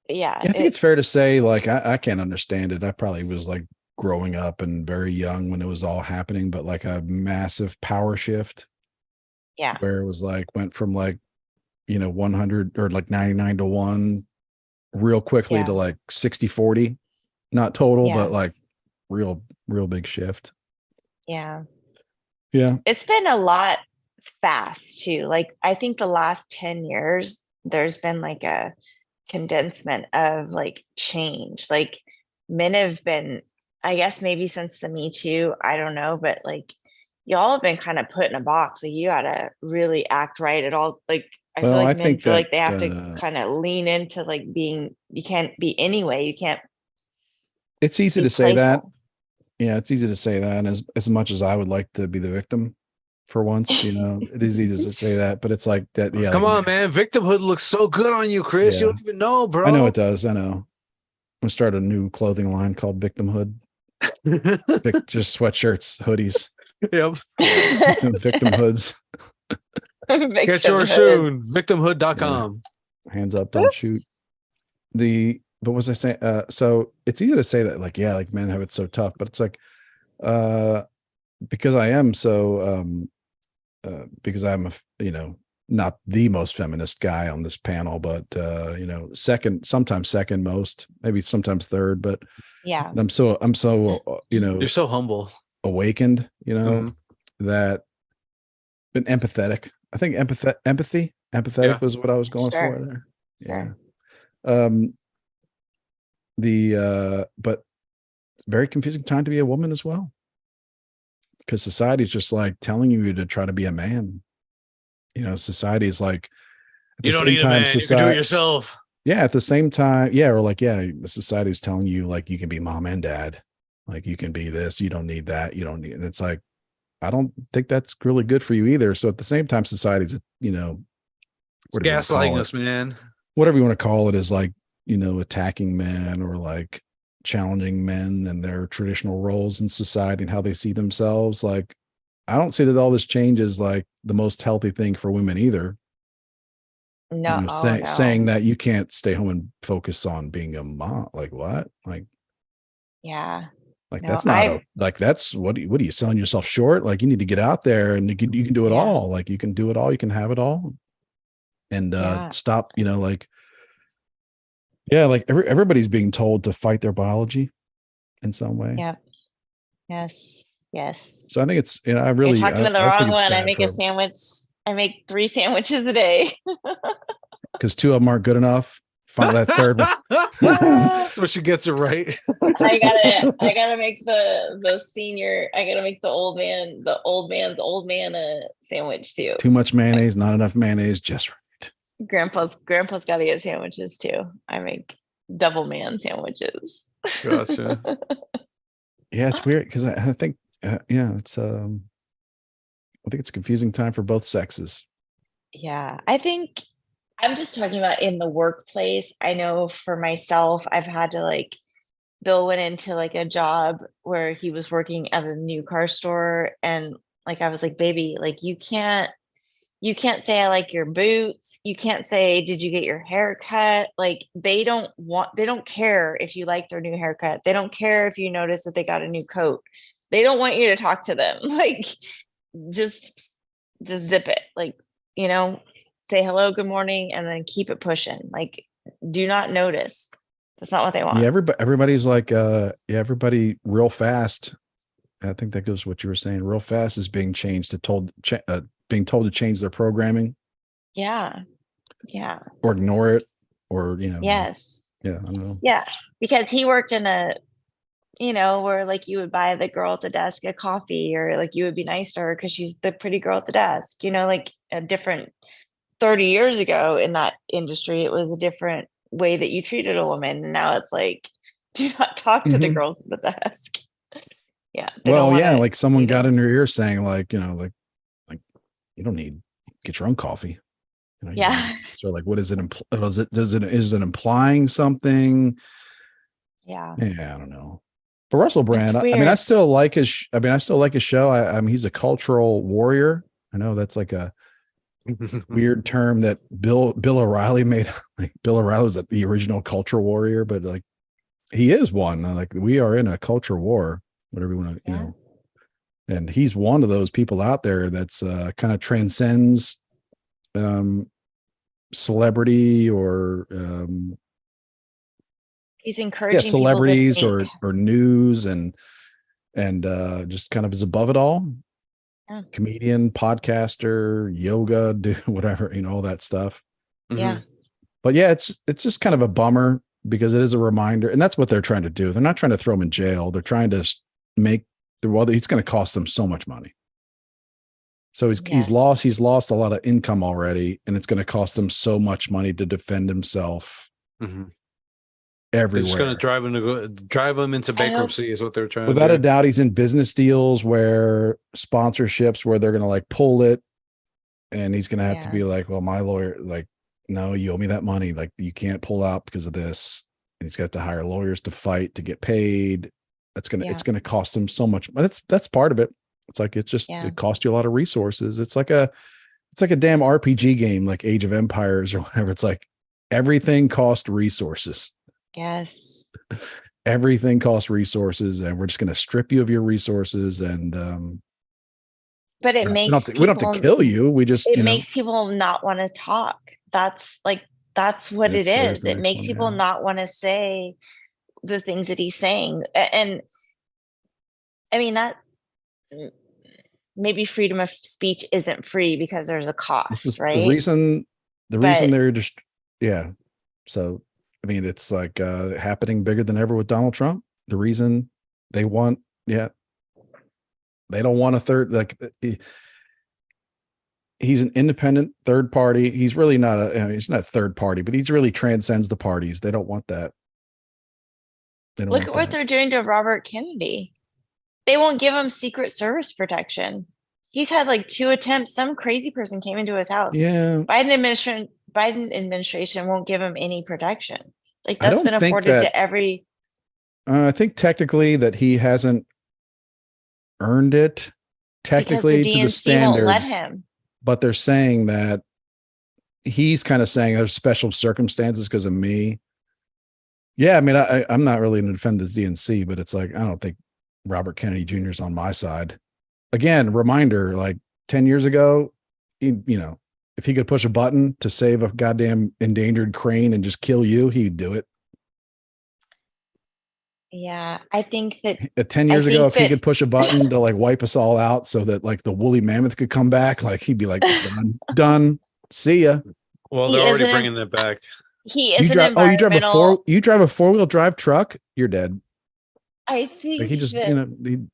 Yeah,
I think it's fair to say, like, I can't understand it. I probably was like growing up and very young when it was all happening, but like a massive power shift.
Yeah,
where it was like went from like 100 or like 99 to 1 real quickly to like 60-40, not total, but like real big shift.
Yeah.
It's
been a lot fast too. Like I think the last 10 years there's been like a condensement of like change. Like men have been, I guess maybe since the Me Too, I don't know, but like y'all have been kind of put in a box. Like you gotta really act right at all. Like I feel like men feel like they have to kind of lean into like being, you can't be anyway. You can't.
It's easy to say that. Yeah, it's easy to say that. And as much as I would like to be the victim for once, it is easy to say that, but it's like that. Yeah.
Come on, man. Victimhood looks so good on you, Chris. Yeah. You don't even know, bro.
I know it does. I know. I'm gonna start a new clothing line called Victimhood. Just sweatshirts, hoodies.
Yep.
Victim hoods.
Get yours soon. Victimhood.com.
Yeah. Hands up, don't shoot. But was I saying? So it's easy to say that, like, yeah, like men have it so tough, but it's like, because I am so, because I'm not the most feminist guy on this panel, but sometimes second most, maybe sometimes third, but
yeah,
I'm so
you're so humble,
awakened, that been empathetic. I think empathy was what I was going for there. Yeah. But very confusing time to be a woman as well, because society is just like telling you to try to be a man. Society is like,
you don't need a man, you can do it yourself.
Yeah, at the same time, the society is telling you like you can be mom and dad, like you can be this, you don't need that, and it's like, I don't think that's really good for you either. So at the same time, society's
it's gaslighting us, man.
Whatever you want to call it is like, attacking men or like challenging men and their traditional roles in society and how they see themselves. Like, I don't see that all this change is like the most healthy thing for women either.
No,
saying that you can't stay home and focus on being a mom. Like what? Like,
yeah.
Like that's not that's what are you selling yourself short? Like you need to get out there and you can do it all. Like you can do it all. You can have it all. And stop, like everybody's being told to fight their biology in some way.
Yep. Yes.
So I think it's, I really,
you're talking to the wrong one. I make a sandwich. I make 3 sandwiches a day.
Because 2 of them aren't good enough. Find that third one.
That's what she gets it right.
I gotta make the senior. I gotta make the old man's old man sandwich too.
Too much mayonnaise, not enough mayonnaise, just right.
Grandpa's got to get sandwiches too. I make double man sandwiches.
Gotcha.
Yeah, it's weird because I think it's I think it's a confusing time for both sexes.
Yeah, I think I'm just talking about in the workplace. I know for myself, I've had to Bill went into a job where he was working at a new car store, and I was like, baby, you can't say I like your boots. You can't say, did you get your hair cut? They don't care if you like their new haircut. They don't care if you notice that they got a new coat. They don't want you to talk to them. Just zip it. Say hello, good morning, and then keep it pushing. Do not notice. That's not what they want.
Yeah, everybody's like, everybody real fast. I think that goes what you were saying. Real fast is being changed to being told to change their programming.
Yeah. Yeah.
Or ignore it, or
Yes.
yeah, I don't know.
Yeah. Because he worked in a, where like you would buy the girl at the desk a coffee, or like you would be nice to her because she's the pretty girl at the desk, like a different 30 years ago in that industry, it was a different way that you treated a woman. And now it's like, do not talk to the girls at the desk. Yeah.
Well, yeah, like someone got in your ear saying like, like you don't need get your own coffee.
Yeah.
So like, what is it? Is it implying something?
Yeah.
Yeah, I don't know. But Russell Brand, I mean, I still like his show. I mean, he's a cultural warrior. I know that's like a weird term that Bill O'Reilly made. Like Bill O'Reilly was the original cultural warrior, but like he is one. Like we are in a culture war, whatever you want to, and he's one of those people out there that's kind of transcends celebrity or
he's encouraging
celebrities or news and just kind of is above it all.
Yeah.
Comedian, podcaster, yoga, do whatever, all that stuff.
Yeah.
But yeah, it's just kind of a bummer because it is a reminder, and that's what they're trying to do. They're not trying to throw him in jail. They're trying to make he's going to cost them so much money. So he's lost a lot of income already, and it's going to cost him so much money to defend himself. Everywhere.
They're just going to drive him into bankruptcy is what they're trying
Without
to do.
a doubt, he's in business deals where sponsorships where they're going to like pull it, and he's going to have to be like, well, my lawyer, like, no, you owe me that money. Like you can't pull out because of this. And he's got to hire lawyers to fight to get paid. It's going to cost him so much. But that's part of it. It's like, it costs you a lot of resources. It's like a damn RPG game, like Age of Empires or whatever. It's like everything costs resources.
Yes.
Everything costs resources, and we're just going to strip you of your resources. And,
but it makes
we don't have to kill you. We just,
makes people not want to talk. That's what it is. It makes people not want to say the things that he's saying. And I mean, that maybe freedom of speech isn't free because there's a cost, right?
The reason they're just, So, I mean, it's like happening bigger than ever with Donald Trump. The reason they want, they don't want a third, like he's an independent third party. He's really not he's not a third party, but he's really transcends the parties. They don't want that.
Look at what they're doing to Robert Kennedy. They won't give him Secret Service protection. He's had like 2 attempts. Some crazy person came into his house.
Yeah.
Biden administration won't give him any protection. Like that's been afforded to every.
I think technically that he hasn't earned it technically to the standards.
Won't let him.
But they're saying that he's kind of saying there's special circumstances because of me. Yeah, I mean, I'm not really going to defend the DNC, but it's like I don't think Robert Kennedy Jr. is on my side. Again, reminder, like 10 years ago, if he could push a button to save a goddamn endangered crane and just kill you, he'd do it.
Yeah, I think that
10 years ago, if he could push a button to like wipe us all out so that like the woolly mammoth could come back, like he'd be like, done, see ya.
Well, they're already bringing that back.
He is an environmental.
You drive a 4-wheel drive truck, you're dead.
I think
like he just, he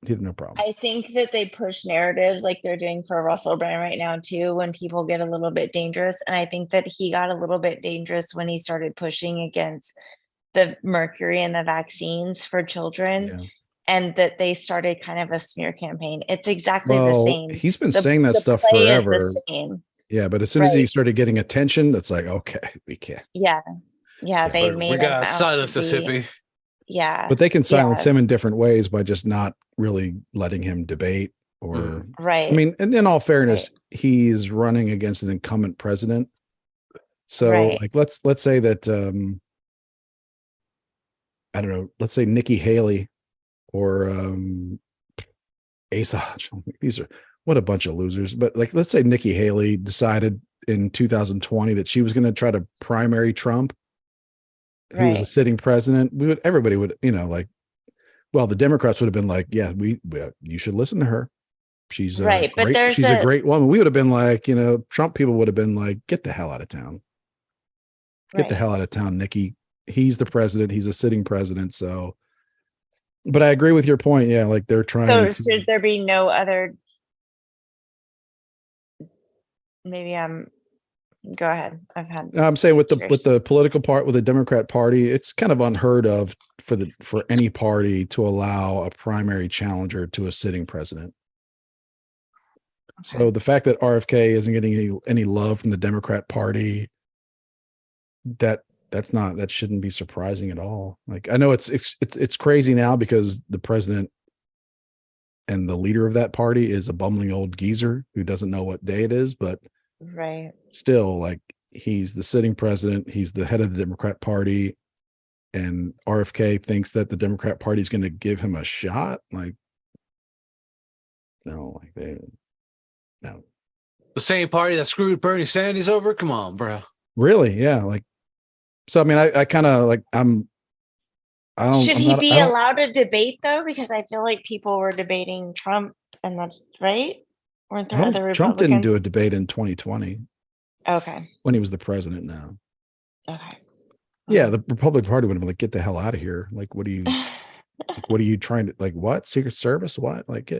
had no problem.
I think that they push narratives like they're doing for Russell Brand right now too, when people get a little bit dangerous. And I think that he got a little bit dangerous when he started pushing against the mercury and the vaccines for children, and that they started kind of a smear campaign. It's exactly the same.
He's been saying that stuff forever. Yeah, but as soon as he started getting attention, that's like, okay, we can't.
Yeah. They made
we got to silence this hippie.
Yeah.
But they can silence him in different ways by just not really letting him debate or
right.
I mean, and in all fairness, he's running against an incumbent president. So like let's say that I don't know, let's say Nikki Haley or Asa. These are what a bunch of losers. But like let's say Nikki Haley decided in 2020 that she was going to try to primary Trump. who was a sitting president, everybody would, like, well, the Democrats would have been like, yeah, you should listen to her. She's
right. But
she's a great woman. We would have been like, Trump people would have been like, get the hell out of town. Get the hell out of town, Nikki. He's the president. He's a sitting president. So, but I agree with your point. Yeah. Like they're trying
So should there be no other, maybe go ahead.
I'm saying with the political part, with the Democrat Party, it's kind of unheard of for any party to allow a primary challenger to a sitting president. Okay. So the fact that RFK isn't getting any love from the Democrat Party, that shouldn't be surprising at all. Like, I know it's crazy now because the president and the leader of that party is a bumbling old geezer who doesn't know what day it is, but
right.
Still, like, he's the sitting president, he's the head of the Democrat Party, and RFK thinks that the Democrat Party is going to give him a shot. Like, no, no.
The same party that screwed Bernie Sanders over? Come on, bro.
Really? Yeah. Like, so, I mean, I kind of like,
Should he be allowed to debate though? Because I feel like people were debating Trump, and that's right. Weren't there other Republicans?
Trump didn't do a debate in 2020.
Okay.
When he was the president now.
Okay.
Yeah, the Republican Party would have been like, get the hell out of here. Like, what are you trying to, like, what? Secret Service? What? Like,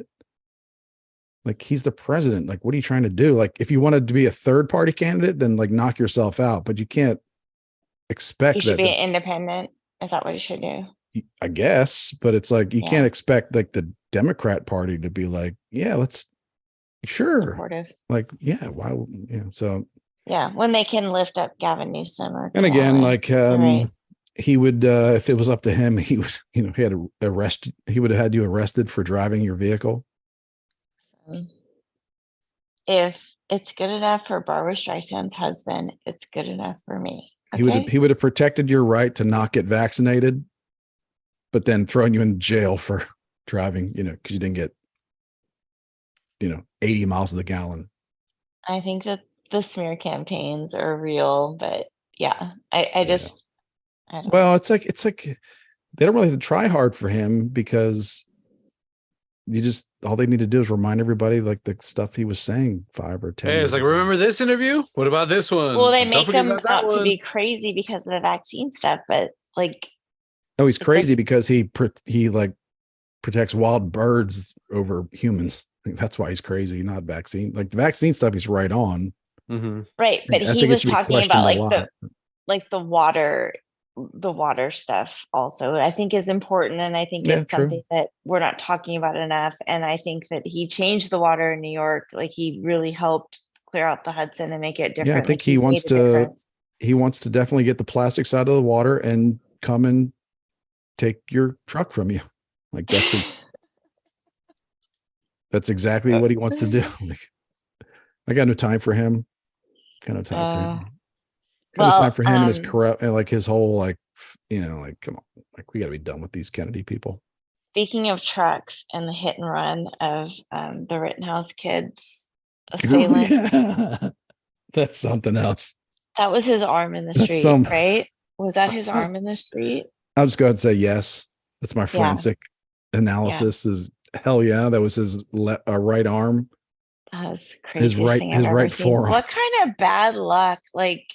he's the president. Like, what are you trying to do? Like, if you wanted to be a third party candidate, then like knock yourself out. But you can't expect
you should be independent. Is that what you should do?
I guess, but it's like, you can't expect like the Democrat Party to be like, yeah, let's sure.
Supportive.
Like, yeah, why? Yeah. So,
yeah, when they can lift up Gavin Newsom
and again, like, he would, if it was up to him, he would, he would have had you arrested for driving your vehicle.
If it's good enough for Barbara Streisand's husband, it's good enough for me.
Okay? He would have protected your right to not get vaccinated, but then thrown you in jail for driving, because you didn't get, 80 miles to the gallon.
I think that the smear campaigns are real, but yeah, I don't
well, it's like they don't really have to try hard for him, because all they need to do is remind everybody like the stuff he was saying 5 or 10
years it's like ago. Remember this interview? What about this one?
Well, they make him out to be crazy because of the vaccine stuff, but like,
oh, he's crazy because he like protects wild birds over humans. I think that's why he's crazy, not vaccine. Like the vaccine stuff, he's right on.
Mm-hmm. Right, but he was talking about like the water stuff also, I think is important, and I think it's something that we're not talking about enough. And I think that he changed the water in New York. Like, he really helped clear out the Hudson and make it different.
Yeah, I think he wants to definitely get the plastic side of the water and come and take your truck from you. Like that's exactly what he wants to do. Like, I got no time for him. Got no time for him. Got no time for him and his corrupt, and like his whole, like, like, come on, like, we got to be done with these Kennedy people.
Speaking of trucks and the hit and run of the Rittenhouse kids assailant,
yeah. That's something else.
That was his arm in the street, right? Was that his arm in the street?
I'll just go ahead and say yes. That's my forensic analysis. Is hell yeah, that was his right arm.
That was crazy. His right forearm. What kind of bad luck? Like,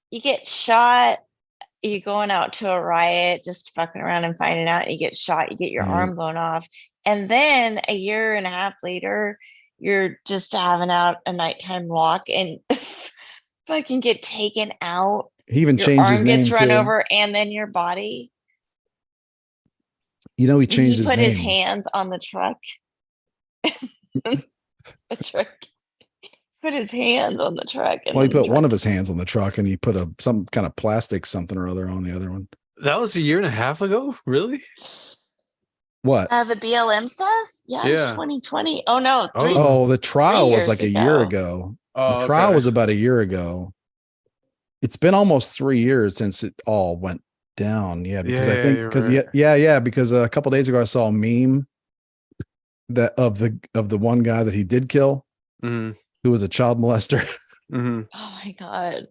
you get shot, you're going out to a riot, just fucking around and finding out, and you get shot, you get your arm blown off. And then a year and a half later, you're just having out a nighttime walk and fucking get taken out.
He even changed his name.
Gets run over, and then your body.
He changed his name.
He put his hands on the truck. The truck. Put his hand on the truck.
Well, he put one of his hands on the truck, and he put some kind of plastic something or other on the other one.
That was a year and a half ago? Really?
What?
The BLM stuff? Yeah, it was 2020. Oh, no.
The trial was like a year ago. The trial was about a year ago. It's been almost 3 years since it all went down. Yeah, because because a couple of days ago I saw a meme that of the one guy that he did kill, who was a child molester.
Oh my God.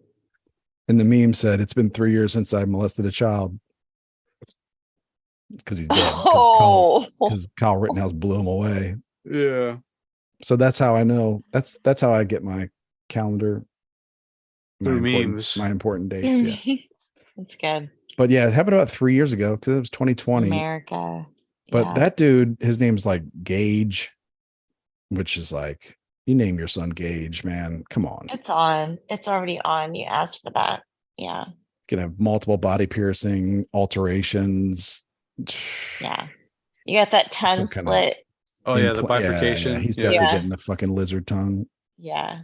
And the meme said, "It's been 3 years since I molested a child." Because he's dead. Because Kyle Rittenhouse blew him away.
Yeah.
So that's how I know. That's how I get my calendar.
Through memes.
My important dates. Yeah.
That's good.
But yeah, it happened about 3 years ago because it was 2020.
America.
But that dude, his name's like Gage, which is like, you name your son Gage, man. Come on.
It's on. It's already on. You asked for that. Yeah.
Can have multiple body piercing alterations.
Yeah. You got that tongue split.
The bifurcation.
Yeah, he's definitely getting the fucking lizard tongue.
Yeah.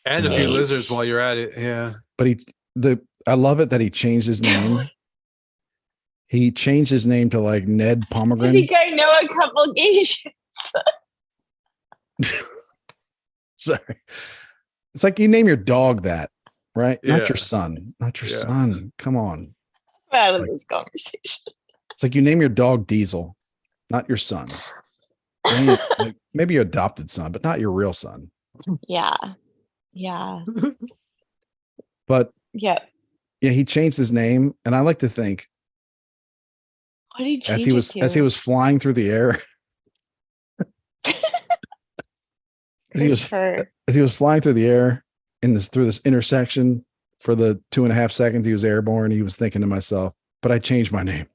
And a few lizards while you're at it. Yeah.
But I love it that he changed his name. He changed his name to like Ned Pomegranate.
I think I know a couple Gages.
Sorry. It's like you name your dog that, right?
Yeah.
Not your son. Not your son. Come on.
I'm out of this conversation.
It's like you name your dog Diesel, not your son. Maybe your adopted son, but not your real son.
Yeah. Yeah.
But
yeah,
he changed his name, and I like to think
what did he change
as he was flying through the air. as he was flying through the air through this intersection for the 2.5 seconds he was airborne, he was thinking to myself, but I changed my name.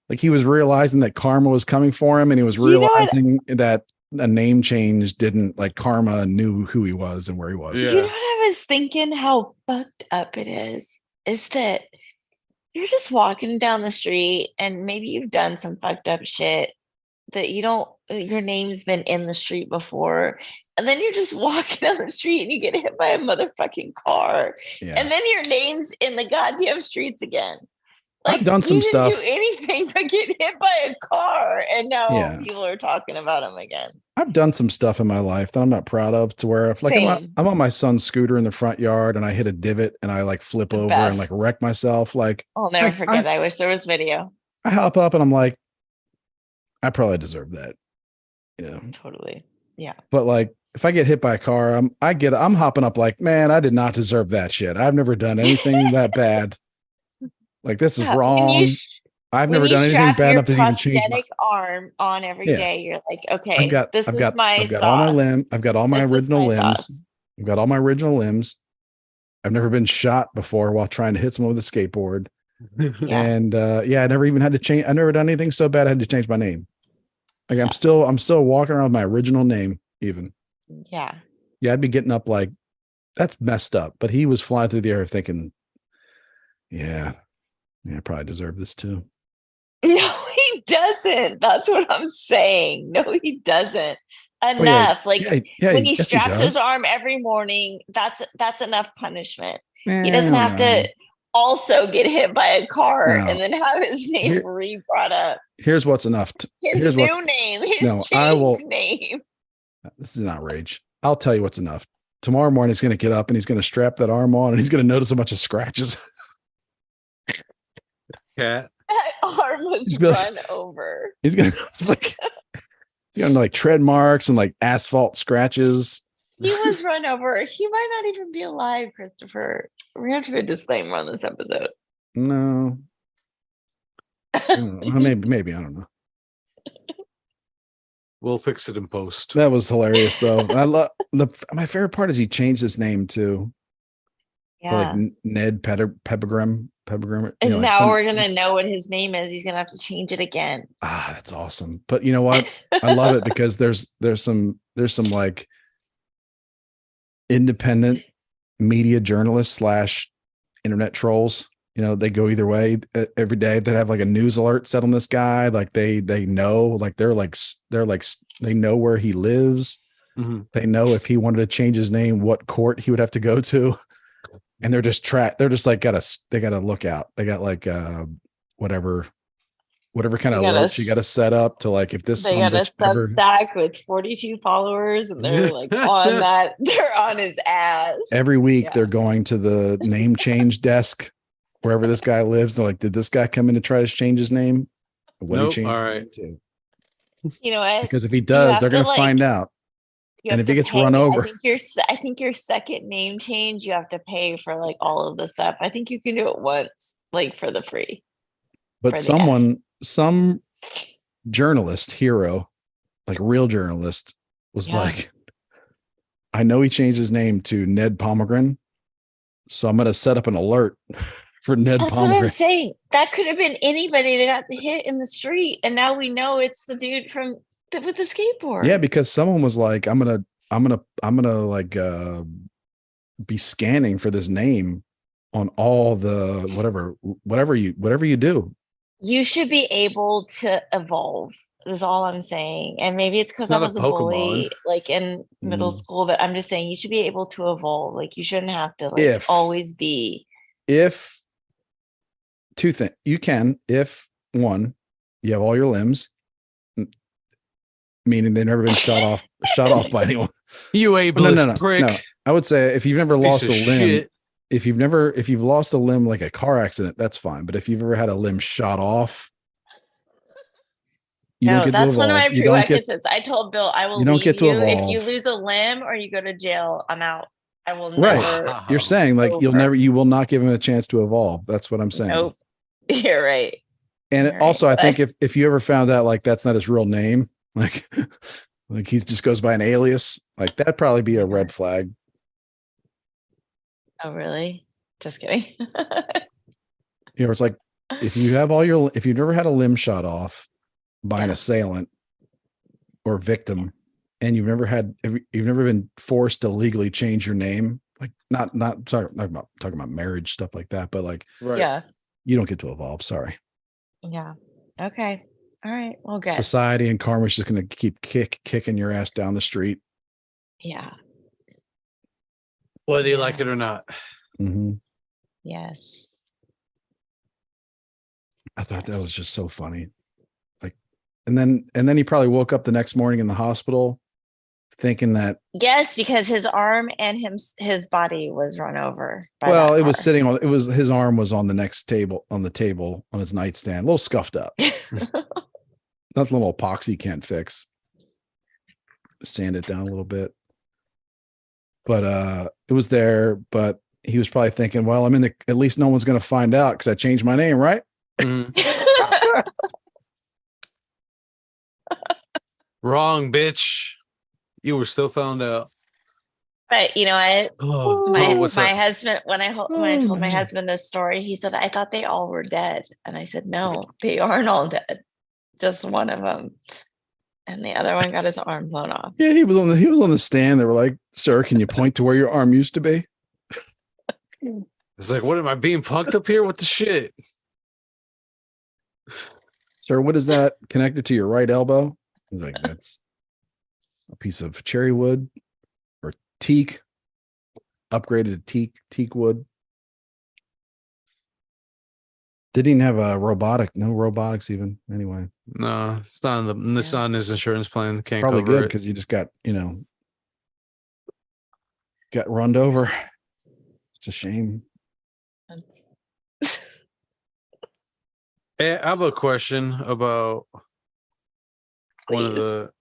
Like he was realizing that karma was coming for him, and he was realizing that a name change didn't, like, karma knew who he was and where he was.
Yeah. You know what I was thinking? How fucked up it is that you're just walking down the street and maybe you've done some fucked up shit that your name's been in the street before. And then you're just walking down the street and you get hit by a motherfucking car. Yeah. And then your name's in the goddamn streets again. Like,
I've done some stuff.
You didn't do anything but get hit by a car, and now people are talking about him again.
I've done some stuff in my life that I'm not proud of, to where if like I'm on my son's scooter in the front yard and I hit a divot and I like flip over and like wreck myself. Like,
I'll never forget. I wish there was video.
I hop up and I'm like, I probably deserve that. Yeah,
totally. Yeah.
But like, if I get hit by a car, I'm hopping up like, man, I did not deserve that shit. I've never done anything that bad. Like, this is wrong. I've never done anything bad enough to even change my
arm on every day. You're like, okay,
I've got all my limbs. I've got all my original limbs. I've got all my original limbs. I've never been shot before while trying to hit someone with a skateboard. And I never even had to change. I've never done anything so bad I had to change my name. Like, I'm still walking around with my original name even.
Yeah.
Yeah, I'd be getting up like, that's messed up. But he was flying through the air thinking, I probably deserve this too.
No, he doesn't. That's what I'm saying. No, he doesn't. Enough. When he straps his arm every morning, that's enough punishment. He doesn't have to also get hit by a car and then have his name brought up.
Here's what's enough.
His new name. His changed name.
This is an outrage. I'll tell you what's enough. Tomorrow morning, he's going to get up and he's going to strap that arm on and he's going to notice a bunch of scratches.
That arm was run over.
He's gonna like tread marks and like asphalt scratches.
He was run over. He might not even be alive, Christopher. We're gonna have to do a disclaimer on this episode.
No. Maybe I don't know.
We'll fix it in post.
That was hilarious, though. I love my favorite part is he changed his name to like Ned Pepegram.
And now we're gonna know what his name is. He's gonna have to change it again.
That's awesome. But you know what? I love it because there's some like independent media journalists / internet trolls. You know, they go either way every day. They have like a news alert set on this guy. Like they know, like they know where he lives. Mm-hmm. They know if he wanted to change his name, what court he would have to go to. And they're just like they got to look out. They got like whatever kind of alerts you got to set up to, like, if this,
they got a Substack with 42 followers and they're like on that, they're on his ass
every week. They're going to the name change desk wherever this guy lives. They're like, did this guy come in to try to change his name?
Nope. All right.
You know what?
Because if he does, they're going to find out. And if he gets
pay.
run over,
I think your second name change, you have to pay for like all of the stuff. I think you can do it once, like for the free.
but some journalist hero, like a real journalist, was like, I know he changed his name to Ned Pomegranate, so I'm going to set up an alert for Ned
That's
Pomegranate.
what I'm saying. That could have been anybody that got hit in the street, and now we know it's the dude with the skateboard.
Yeah, because someone was like, I'm gonna like be scanning for this name on all the whatever you do.
You should be able to evolve, is all I'm saying. And maybe it's because I was a bully like in middle school, but I'm just saying you should be able to evolve. Like you shouldn't have to like always be.
If two things you can, if one, you have all your limbs, meaning they've never been shot off by anyone.
You ableist prick.
No. I would say if you've never lost a limb, if you've lost a limb like a car accident, that's fine. But if you've ever had a limb shot off,
that's one of my prerequisites. I told Bill, I will leave you if you lose a limb or you go to jail. I'm out. I will never.
Right. You're saying like you will not give him a chance to evolve. That's what I'm saying.
Nope. You're right.
And also, I think if you ever found out like that's not his real name, like he just goes by an alias, like that'd probably be a red flag.
Oh, really? Just kidding.
It's like if you've never had a limb shot off by an assailant or victim, and you've never been forced to legally change your name, like not talking about marriage stuff like that, but like you don't get to evolve. Sorry.
Yeah. Okay. All right. Well, good.
Society and karma's just going to keep kicking your ass down the street.
Yeah.
Whether you like it or not.
Mm-hmm.
Yes.
I thought that was just so funny. Like, and then he probably woke up the next morning in the hospital thinking that.
Yes, because his arm and his body was run over.
Well, it was sitting on, his arm was on the table on his nightstand, a little scuffed up. Nothing little epoxy can't fix. Sand it down a little bit. But it was there, but he was probably thinking, well, at least no one's going to find out because I changed my name, right?
Wrong, bitch. You were still found out.
But you know what? My husband, when I told my husband this story, he said, I thought they all were dead. And I said, no, they aren't all dead. Just one of them. And the other one got his arm blown off.
Yeah, he was on the stand. They were like, sir, can you point to where your arm used to be?
It's like, what am I being punked up here? What the shit?
Sir, what is that connected to your right elbow? He's like, that's a piece of cherry wood or teak, upgraded to teak wood. Didn't even have no robotics even anyway.
No, it's not in his insurance plan. Can't
probably
cover
good
it
because you just got runned over. It's a shame.
Hey, I have a question about one of the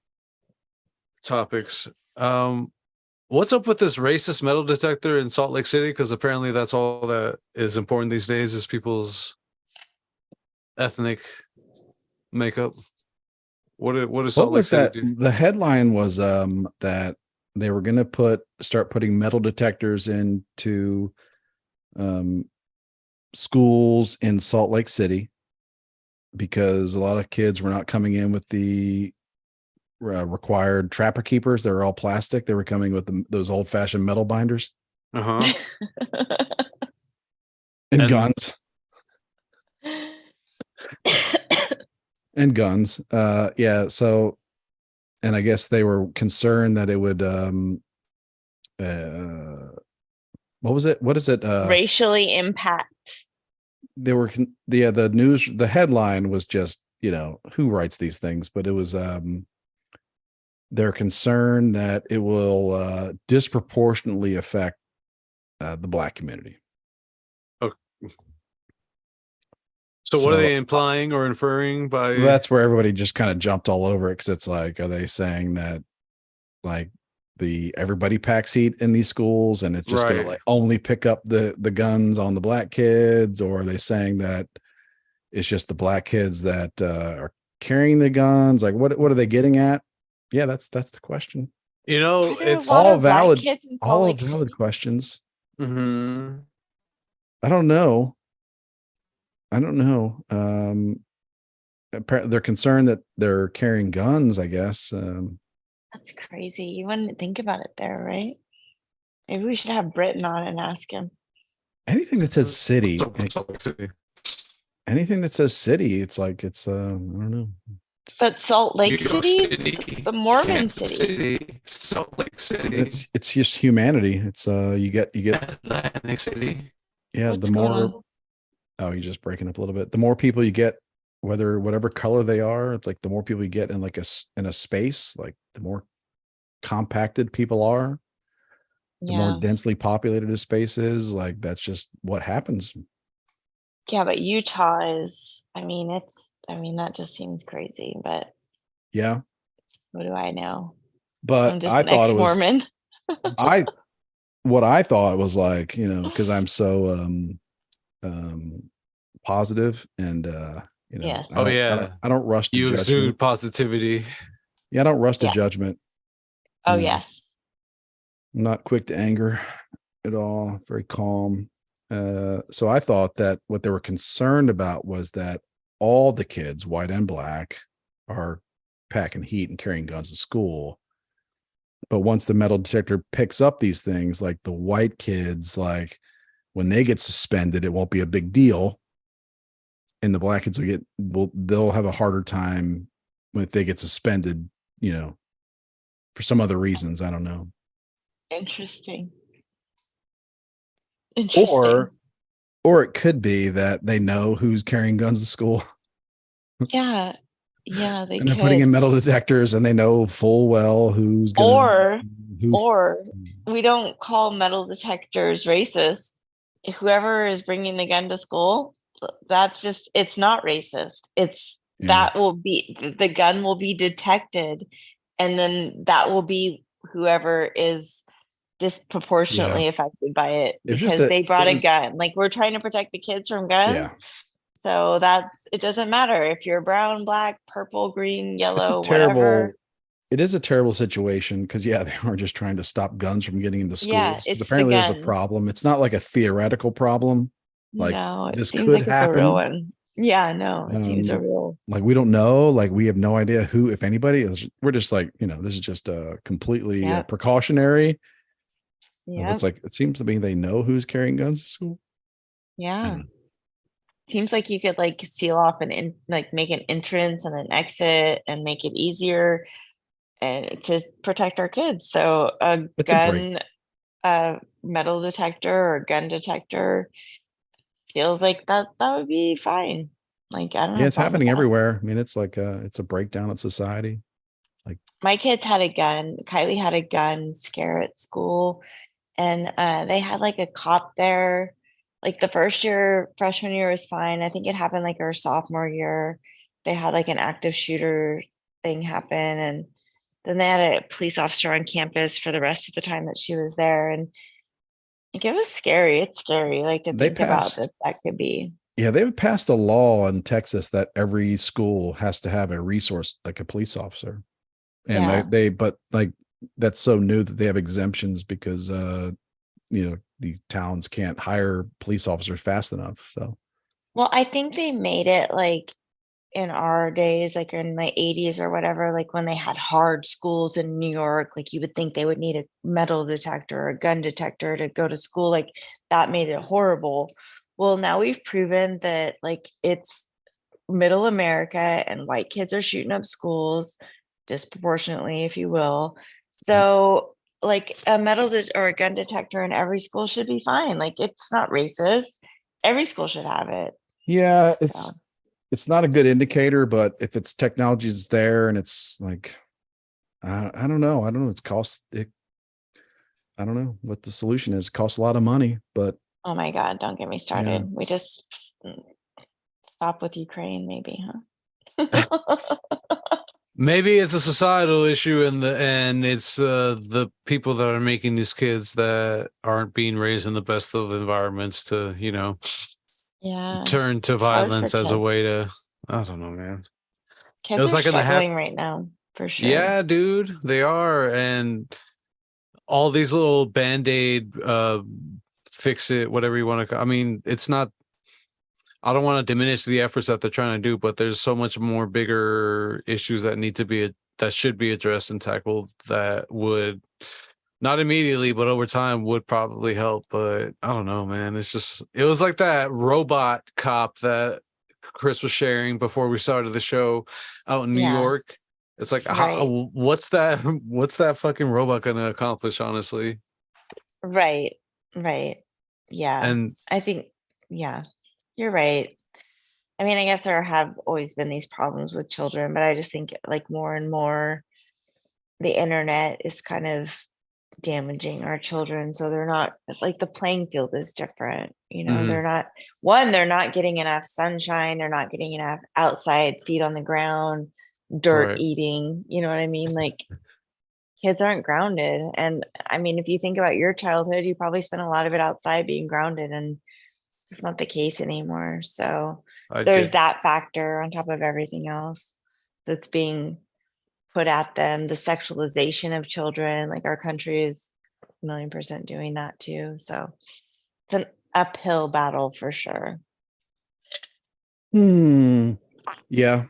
topics. What's up with this racist metal detector in Salt Lake City? Because apparently that's all that is important these days is people's ethnic makeup. What does Salt Lake City do?
The headline was that they were going to start putting metal detectors into schools in Salt Lake City because a lot of kids were not coming in with the required trapper keepers. They were all plastic. They were coming with those old-fashioned metal binders.
And
guns. And guns. Yeah. So, and I guess they were concerned that it would, what was it? What is it?
Racially impact.
They were, the news, the headline was just, who writes these things, but it was, they're concerned that it will disproportionately affect the Black community.
So what are they implying or inferring by?
That's where everybody just kind of jumped all over it because it's like, are they saying that like the everybody packs heat in these schools, and it's just going to like only pick up the guns on the black kids, or are they saying that it's just the black kids that are carrying the guns? Like, what are they getting at? Yeah, that's the question.
You know,
There's
it's
a lot
all
of black
valid,
kids in Salt
all
Lake
valid
City.
questions.
Mm-hmm.
I don't know. Apparently they're concerned that they're carrying guns, I guess.
That's crazy. You wouldn't think about it there, right? Maybe we should have Britton on and ask him.
Anything that says city,
City.
anything that says city, it's like it's I don't know.
But Salt Lake
New York
City, the Mormon
Kansas
city.
Salt Lake City.
It's just humanity. It's you get
Atlantic City.
Yeah,
What's
the
going
more
on?
oh, you're just breaking up a little bit. The more people you get, whatever color they are, it's like the more people you get in like in a space, like the more compacted people are, the more
Yeah.
densely populated a space is. Like that's just what happens.
Yeah, but Utah is, that just seems crazy, but
Yeah.
what do I know?
But
I'm just
I
an
thought it was
ex-Mormon.
what I thought was like, because I'm so positive and
Yes.
I don't rush to
You
judgment.
exude positivity.
Yeah, I don't rush to
Yeah.
judgment.
Oh,
you know.
yes.
I'm not quick to anger at all, very calm. So I thought that what they were concerned about was that all the kids, white and black, are packing heat and carrying guns to school. But once the metal detector picks up these things, like the white kids, like when they get suspended, it won't be a big deal. And the black kids they'll have a harder time if they get suspended, for some other reasons. I don't know.
Interesting.
Or it could be that they know who's carrying guns to school.
Yeah. Yeah, they
and they're putting in metal detectors and they know full well who's gonna
or we don't call metal detectors racist. Whoever is bringing the gun to school, it's not racist. That will be, the gun will be detected, and then that will be whoever is disproportionately affected by it, because they brought a gun. Like, we're trying to protect the kids from guns.
Yeah.
So it doesn't matter if you're brown, black, purple, green, yellow,
whatever. It is a terrible situation because they are just trying to stop guns from getting into schools.
Yeah,
because apparently there's a problem. It's not like a theoretical problem. Like,
no, it
this
seems
could
like
happen.
it's a real one. Yeah, no, it seems a real.
Like, we don't know. Like, we have no idea who, if anybody. We're just like, this is just a completely precautionary. Yeah, it's like, it seems to me they know who's carrying guns to school.
Yeah. Seems like you could like seal off make an entrance and an exit and make it easier and to protect our kids. So a metal detector or gun detector feels like that would be fine. Like, I don't know.
Yeah, it's happening everywhere. I mean, it's like it's a breakdown of society. Like,
my kids had a gun. Kylie had a gun scare at school, and they had like a cop there. Like, the freshman year was fine. I think it happened like her sophomore year. They had like an active shooter thing happen. And then they had a police officer on campus for the rest of the time that she was there. And like, it was scary. It's scary, like, to think about that could be.
Yeah, they've passed a law in Texas that every school has to have a resource, like a police officer. And but like, that's so new that they have exemptions because the towns can't hire police officers fast enough. So,
well, I think they made it like in our days, like in the 80s or whatever, like when they had hard schools in New York, like you would think they would need a metal detector or a gun detector to go to school. Like, that made it horrible. Well, now we've proven that like it's middle America and white kids are shooting up schools disproportionately, if you will. So like a or a gun detector in every school should be fine. Like, it's not racist. Every school should have it.
Yeah, it's not a good indicator, but if it's technology is there and it's like, I don't know. I don't know what the solution is. It costs a lot of money, but.
Oh my God, don't get me started. We just stop with Ukraine, maybe, huh?
Maybe it's a societal issue, and it's the people that are making these kids that aren't being raised in the best of environments to,
Yeah.
turn to
It's hard for
violence as a
kids.
way to. I don't know, man. It
Kids
was
are
like in the
struggling right now, for sure.
Yeah, dude, they are, and all these little band-aid, fix it, whatever you want to. I mean, it's not. I don't want to diminish the efforts that they're trying to do, but there's so much more bigger issues that need to be that should be addressed and tackled that would not immediately, but over time would probably help. But I don't know, man. It was like that robot cop that Chris was sharing before we started the show out in New
Yeah.
York. It's like,
Right.
what's that? What's that fucking robot going to accomplish? Honestly,
Right. Right. Yeah.
and
I think, yeah, you're right. I mean, I guess there have always been these problems with children, but I just think like more and more the internet is kind of damaging our children. So they're not, it's like the playing field is different.
mhm,
They're not getting enough sunshine. They're not getting enough outside, feet on the ground, dirt
right.
eating. You know what I mean? Like kids aren't grounded. And I mean, if you think about your childhood, you probably spent a lot of it outside being grounded, and it's not the case anymore. So
I
there's
did.
that factor on top of everything else that's being put at them, the sexualization of children. Like our country is 1,000,000% doing that too. So it's an uphill battle for sure.
Yeah.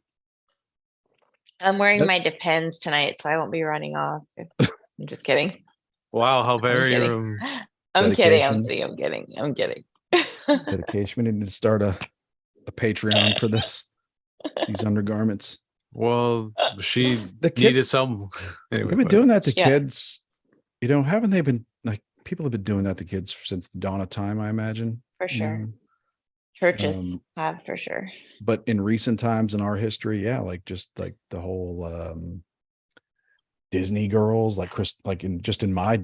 I'm wearing
That-
my Depends tonight, so I won't be running off. I'm just kidding.
Wow, how
I'm
very
kidding. I'm kidding. I'm
Dedication.
kidding. I'm kidding. I'm kidding.
Dedication. We need to start a Patreon for this. These undergarments.
well, she
The
needed
kids,
some. Anyway,
they've been
but
doing that to
Yeah,
kids. Haven't they been like people have been doing that to kids since the dawn of time, I imagine.
for
You
sure.
know?
Churches have for sure.
But in recent times in our history, yeah, like just like the whole Disney girls, like in my,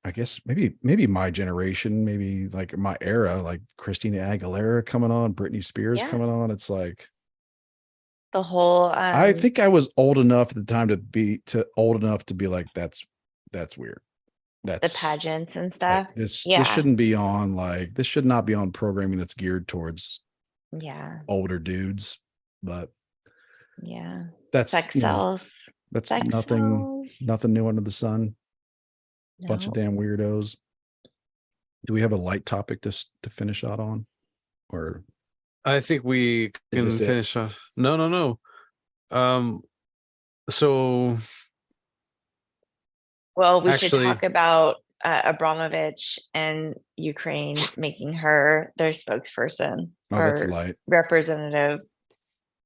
I guess maybe my generation, maybe like my era, like Christina Aguilera coming on, Britney Spears
Yeah.
coming on. It's like
The whole
I think I was old enough at the time to be like that's weird.
the
That's
pageants and
like
stuff.
this
Yeah.
shouldn't be on, like this should not be on programming that's geared towards
Yeah.
older dudes. But
Yeah.
that's
Sex sells.
that's
Sex
nothing
sells.
new under the sun. Bunch of
No.
damn weirdos. Do we have a light topic to finish out on, or
I think we
is
can
this it?
finish. No, no, no. So
Well, we should
actually,
talk about Abramovich and Ukraine making her their spokesperson
Oh, that's
or
light.
representative.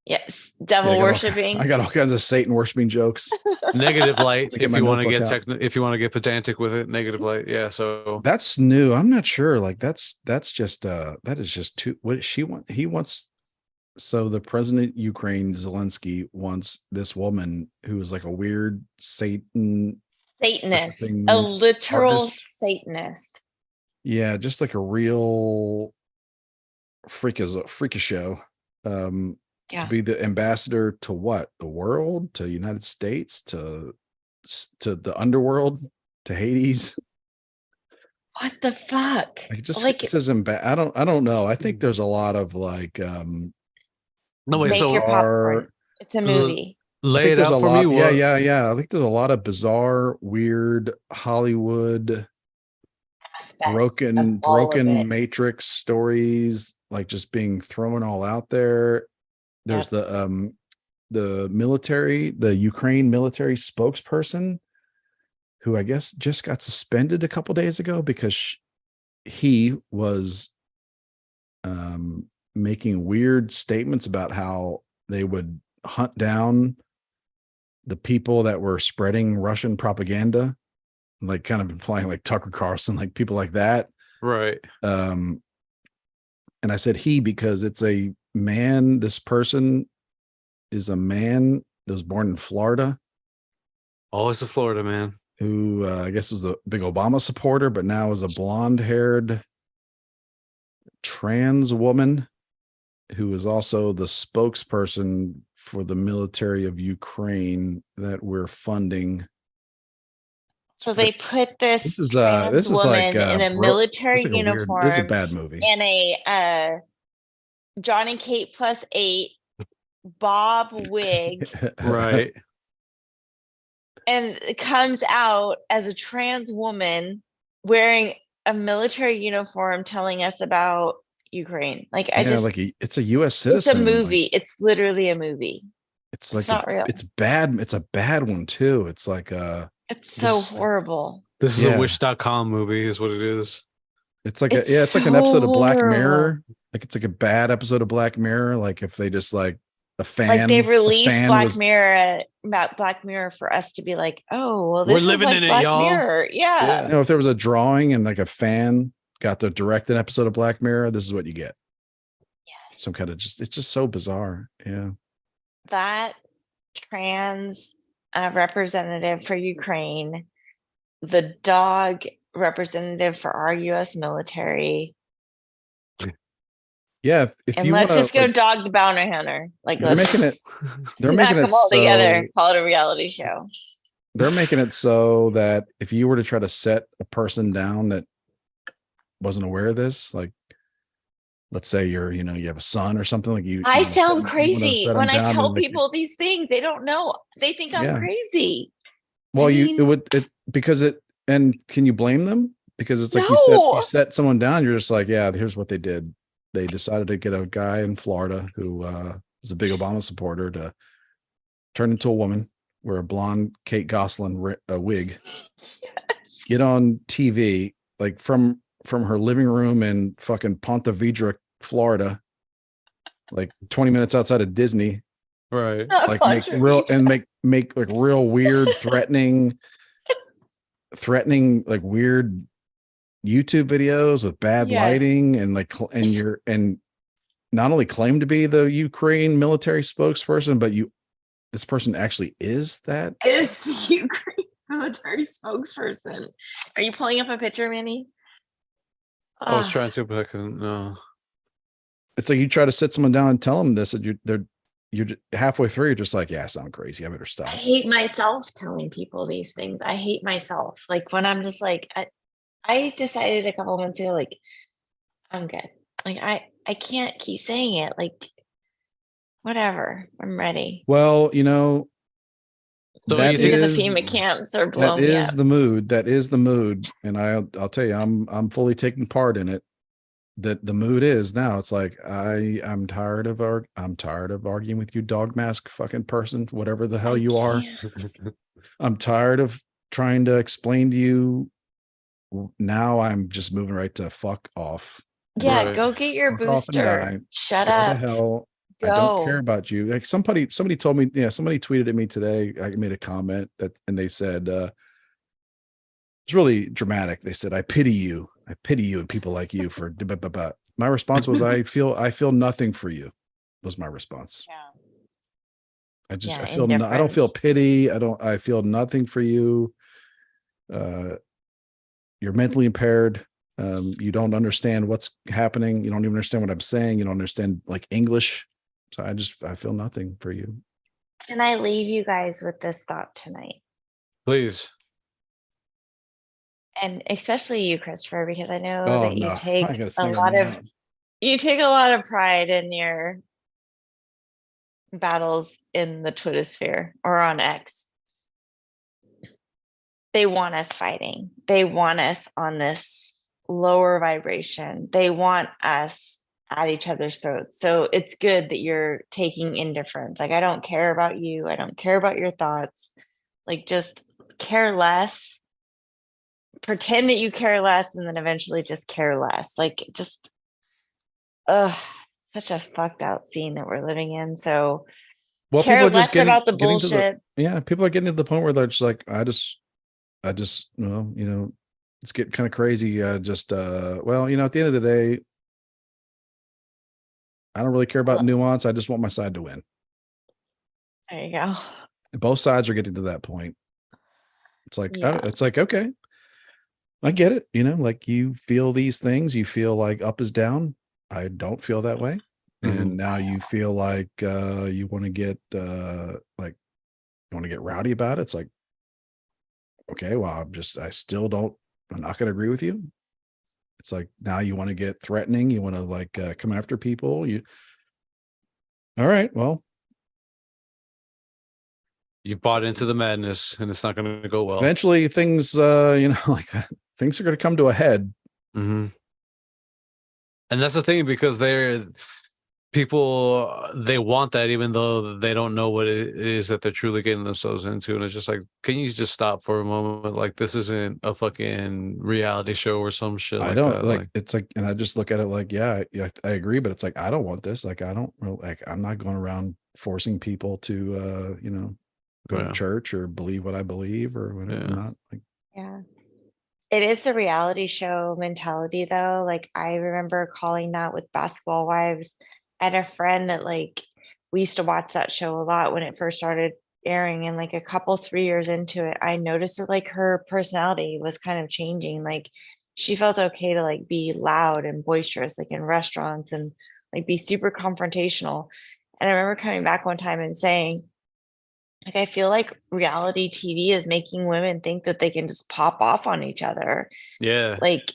Yes,
Yeah,
devil
I
worshiping.
got all kinds of Satan worshiping jokes.
negative light.
To get
If
my
you want to
notebook
get
out.
if you want to get pedantic with it, negative light. Yeah. So
That's new. I'm not sure. Like that's just that is just too. What she want? He wants. So the president of Ukraine, Zelensky, wants this woman who is like a weird Satan
Satanist, a
worshiping
literal
artist.
Satanist.
Yeah, just like a real freakish show. To
Yeah.
be the ambassador to what? The world, to United States, to the underworld, to Hades.
What the fuck?
Like just
Like,
says I don't know. I think there's a lot of like
no wait.
make your
So
popcorn.
bizarre.
It's a
l-
movie.
I
lay
think
it
there's
out
a
for me.
lot. Yeah,
What?
yeah. I think there's a lot of bizarre, weird Hollywood
Aspects of all of
broken
it.
matrix stories like just being thrown all out there. There's
Yep.
the Ukraine military spokesperson who I guess just got suspended a couple days ago because he was making weird statements about how they would hunt down the people that were spreading Russian propaganda, like kind of implying like Tucker Carlson, like people like that.
Right.
And I said he because it's a man. This person is a man that was born in Florida.
Always a Florida man.
Who I guess was a big Obama supporter, but now is a blonde-haired trans woman who is also the spokesperson for the military of Ukraine that we're funding.
So they put this
This is
trans
like
woman in a military
this is like
uniform.
this is a bad movie.
And a John and Kate +8 bob wig.
Right.
And it comes out as a trans woman wearing a military uniform telling us about Ukraine. Like
it's a US
it's
citizen.
a movie. It's literally a movie.
It's like
not real.
It's bad. It's a bad one too. It's like
it's so horrible.
This is a wish.com movie is what it is.
It's like it's like an episode of Black Mirror. Like it's like a bad episode of Black Mirror. Like if they just like a fan,
like they released Black Mirror for us to be like, oh, well, this
we're living
like
in
Black
it, y'all.
Mirror. Yeah.
You know, if there was a drawing and like a fan got to direct an episode of Black Mirror, this is what you get.
Yes.
Some kind of it's just so bizarre. Yeah.
That trans representative for Ukraine, the dog representative for our U.S. military.
Yeah, if
and
you
let's
wanna,
just go dog the bounty hunter. Like
they're making it. They're making it
them all
so,
together. Call it a reality show.
They're making it so that if you were to try to set a person down that wasn't aware of this, like let's say you have a son or something like you.
I sound crazy when I tell people these things. They don't know. They think I'm crazy.
Well, because and can you blame them? Because it's like
No.
you set someone down. You're just like, yeah, here's what they did. They decided to get a guy in Florida who was a big Obama supporter to turn into a woman, wear a blonde Kate Gosselin wig, get on TV, like from her living room in fucking Ponte Vedra, Florida, like 20 minutes outside of Disney.
Right.
Like make like real weird, threatening like weird YouTube videos with bad lighting and like and not only claim to be the Ukraine military spokesperson, but this person actually is the
Ukraine military spokesperson. Are you pulling up a picture, Manny?
I was trying to, but I couldn't. No.
It's like you try to sit someone down and tell them this, and you're halfway through. You're just like, yeah, I sound crazy. I better stop.
I hate myself telling people these things. I hate myself. Like when I'm just like, I decided a couple months ago, like, I'm good. Like I can't keep saying it. Like, whatever. I'm ready.
Well,
so
because the FEMA camps are blowing me up.
That is the mood. And I'll tell you, I'm fully taking part in it. That the mood is now. It's like I'm tired of arguing with you, dog mask fucking person, whatever the hell you are. I'm tired of trying to explain to you. Now I'm just moving right to fuck off.
Yeah, right. Go get your booster. Shut up.
The hell. Go. I don't care about you. Like somebody told me, somebody tweeted at me today. I made a comment and they said, it's really dramatic. They said, I pity you and people like you for my response was, I feel nothing for you was my response.
Yeah.
I don't feel pity. I feel nothing for you. You're mentally impaired. You don't understand what's happening. You don't even understand what I'm saying. You don't understand like English. So I feel nothing for you.
Can I leave you guys with this thought tonight?
Please.
And especially you, Christopher, because I know that you take
you
take a lot of pride in your battles in the Twitter sphere or on X. They want us fighting. They want us on this lower vibration. They want us at each other's throats. So it's good that you're taking indifference. Like, I don't care about you. I don't care about your thoughts. Like, just care less. Pretend that you care less and then eventually just care less. Like, just, such a fucked out scene that we're living in. So care less about the bullshit.
People are getting to the point where they're just like, I just, it's getting kind of crazy. At the end of the day, I don't really care about nuance. I just want my side to win.
There you go.
Both sides are getting to that point. It's like, okay, I get it. Like you feel these things. You feel like up is down. I don't feel that way. and now you feel like you want to get rowdy about it. It's like, okay, well, I'm not going to agree with you. It's like, now you want to get threatening. You want to come after people. All right, well,
You bought into the madness, and it's not going to go well.
eventually things, like that, things are going to come to a head.
And that's the thing, because people, they want that, even though they don't know what it is that they're truly getting themselves into. And it's just like, can you just stop for a moment? Like, this isn't a fucking reality show or some shit
I
like
don't
that.
like it's like, and I just look at it like, yeah, I agree, but it's like, I don't want this. Like, I don't like, I'm not going around forcing people to go to church or believe what I believe or whatever. I'm not like,
Yeah. It is the reality show mentality though. Like I remember calling that with Basketball Wives. I had a friend that we used to watch that show a lot when it first started airing, and like a couple 3 years into it, I noticed that like her personality was kind of changing. Like she felt okay to like be loud and boisterous like in restaurants and like be super confrontational. And I remember coming back one time and saying, like, I feel like reality TV is making women think that they can just pop off on each other.
Yeah.
Like,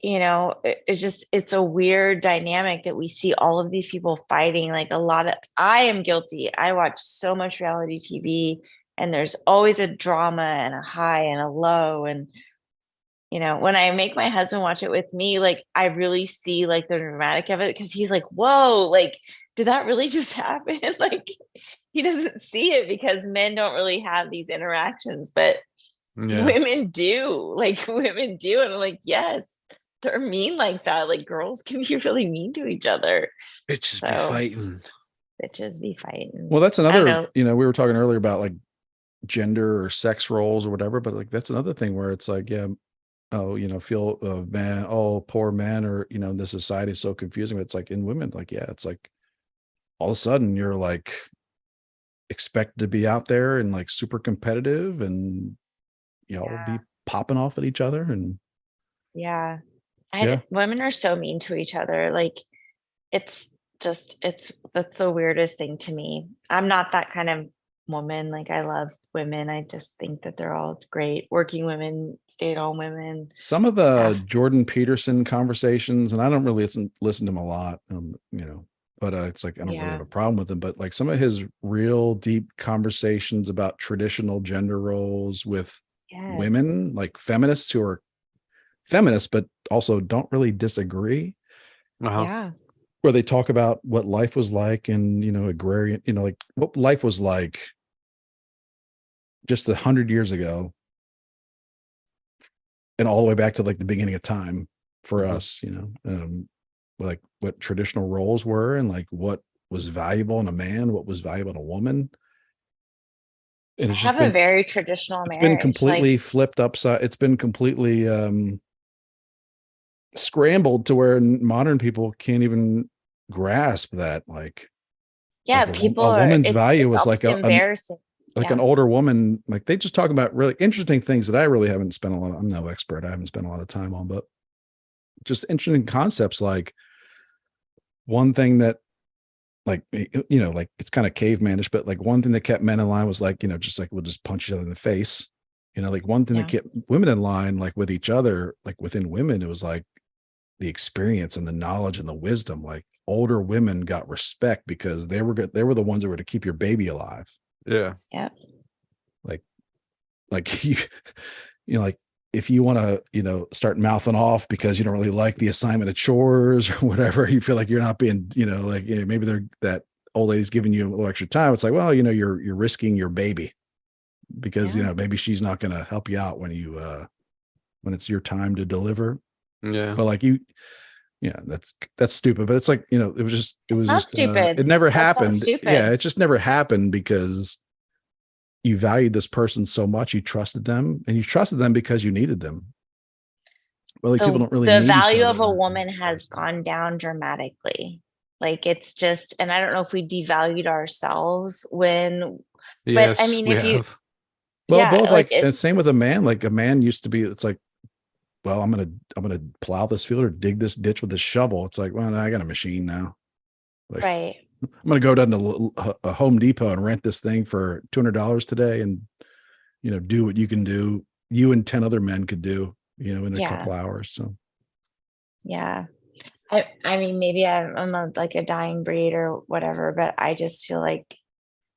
it's a weird dynamic that we see all of these people fighting. Like I am guilty. I watch so much reality TV, and there's always a drama and a high and a low. And, when I make my husband watch it with me, like I really see like the dramatic of it, because he's like, whoa, like, did that really just happen? Like, he doesn't see it because men don't really have these interactions, but women do. Like women do. And I'm like, yes, they're mean like that. Like girls can be really mean to each other.
Bitches be fighting.
Bitches be fighting.
Well, that's another, we were talking earlier about like gender or sex roles or whatever, but like that's another thing where it's like, yeah, feel man, oh, poor man, or this society is so confusing. But it's like in women, like, yeah, it's like all of a sudden you're like expected to be out there and like super competitive and be popping off at each other. And
women are so mean to each other. Like that's the weirdest thing to me. I'm not that kind of woman. Like I love women. I just think that they're all great working women, stay-at-home women.
Some of the Jordan Peterson conversations, and I don't really listen to him a lot, but it's like I don't really have a problem with him. But like some of his real deep conversations about traditional gender roles with women, like feminists who are feminists, but also don't really disagree. Where they talk about what life was like in, agrarian, like what life was like just 100 years ago and all the way back to like the beginning of time for us, like what traditional roles were and like what was valuable in a man, what was valuable in a woman. And it's
a very traditional marriage.
It's been completely flipped upside. It's been completely scrambled to where modern people can't even grasp that. Like,
a
woman's value was like
embarrassing.
An older woman. Like they just talk about really interesting things that I really haven't spent a lot of, I'm no expert. I haven't spent a lot of time on, but just interesting concepts. Like one thing that like, like it's kind of cavemanish, but like one thing that kept men in line was like, just like, we'll just punch each other in the face. Like one thing that kept women in line, like with each other, like within women, it was like the experience and the knowledge and the wisdom. Like older women got respect because they were good. They were the ones that were to keep your baby alive.
Yeah.
Yeah.
Like you like if you want to, start mouthing off because you don't really like the assignment of chores or whatever, you feel like you're not being, maybe that old lady's giving you a little extra time. It's like, well, you're risking your baby because, maybe she's not going to help you out when when it's your time to deliver.
Yeah.
But like that's stupid. But it's like, it was just
stupid.
It never happened. Yeah. It just never happened because you valued this person so much, you trusted them, and you trusted them because you needed them. Well, like people don't really.
The value of a woman has gone down dramatically. Like it's just, and I don't know if we devalued ourselves when.
Yes,
but I mean, if you.
Both like and same with a man. Like a man used to be. It's like, well, I'm gonna plow this field or dig this ditch with a shovel. It's like, well, I got a machine now. Like,
Right.
I'm going to go down to a Home Depot and rent this thing for $200 today, and do what you can do. You and 10 other men could do, in a couple hours. So,
yeah. I mean, maybe I'm like a dying breed or whatever, but I just feel like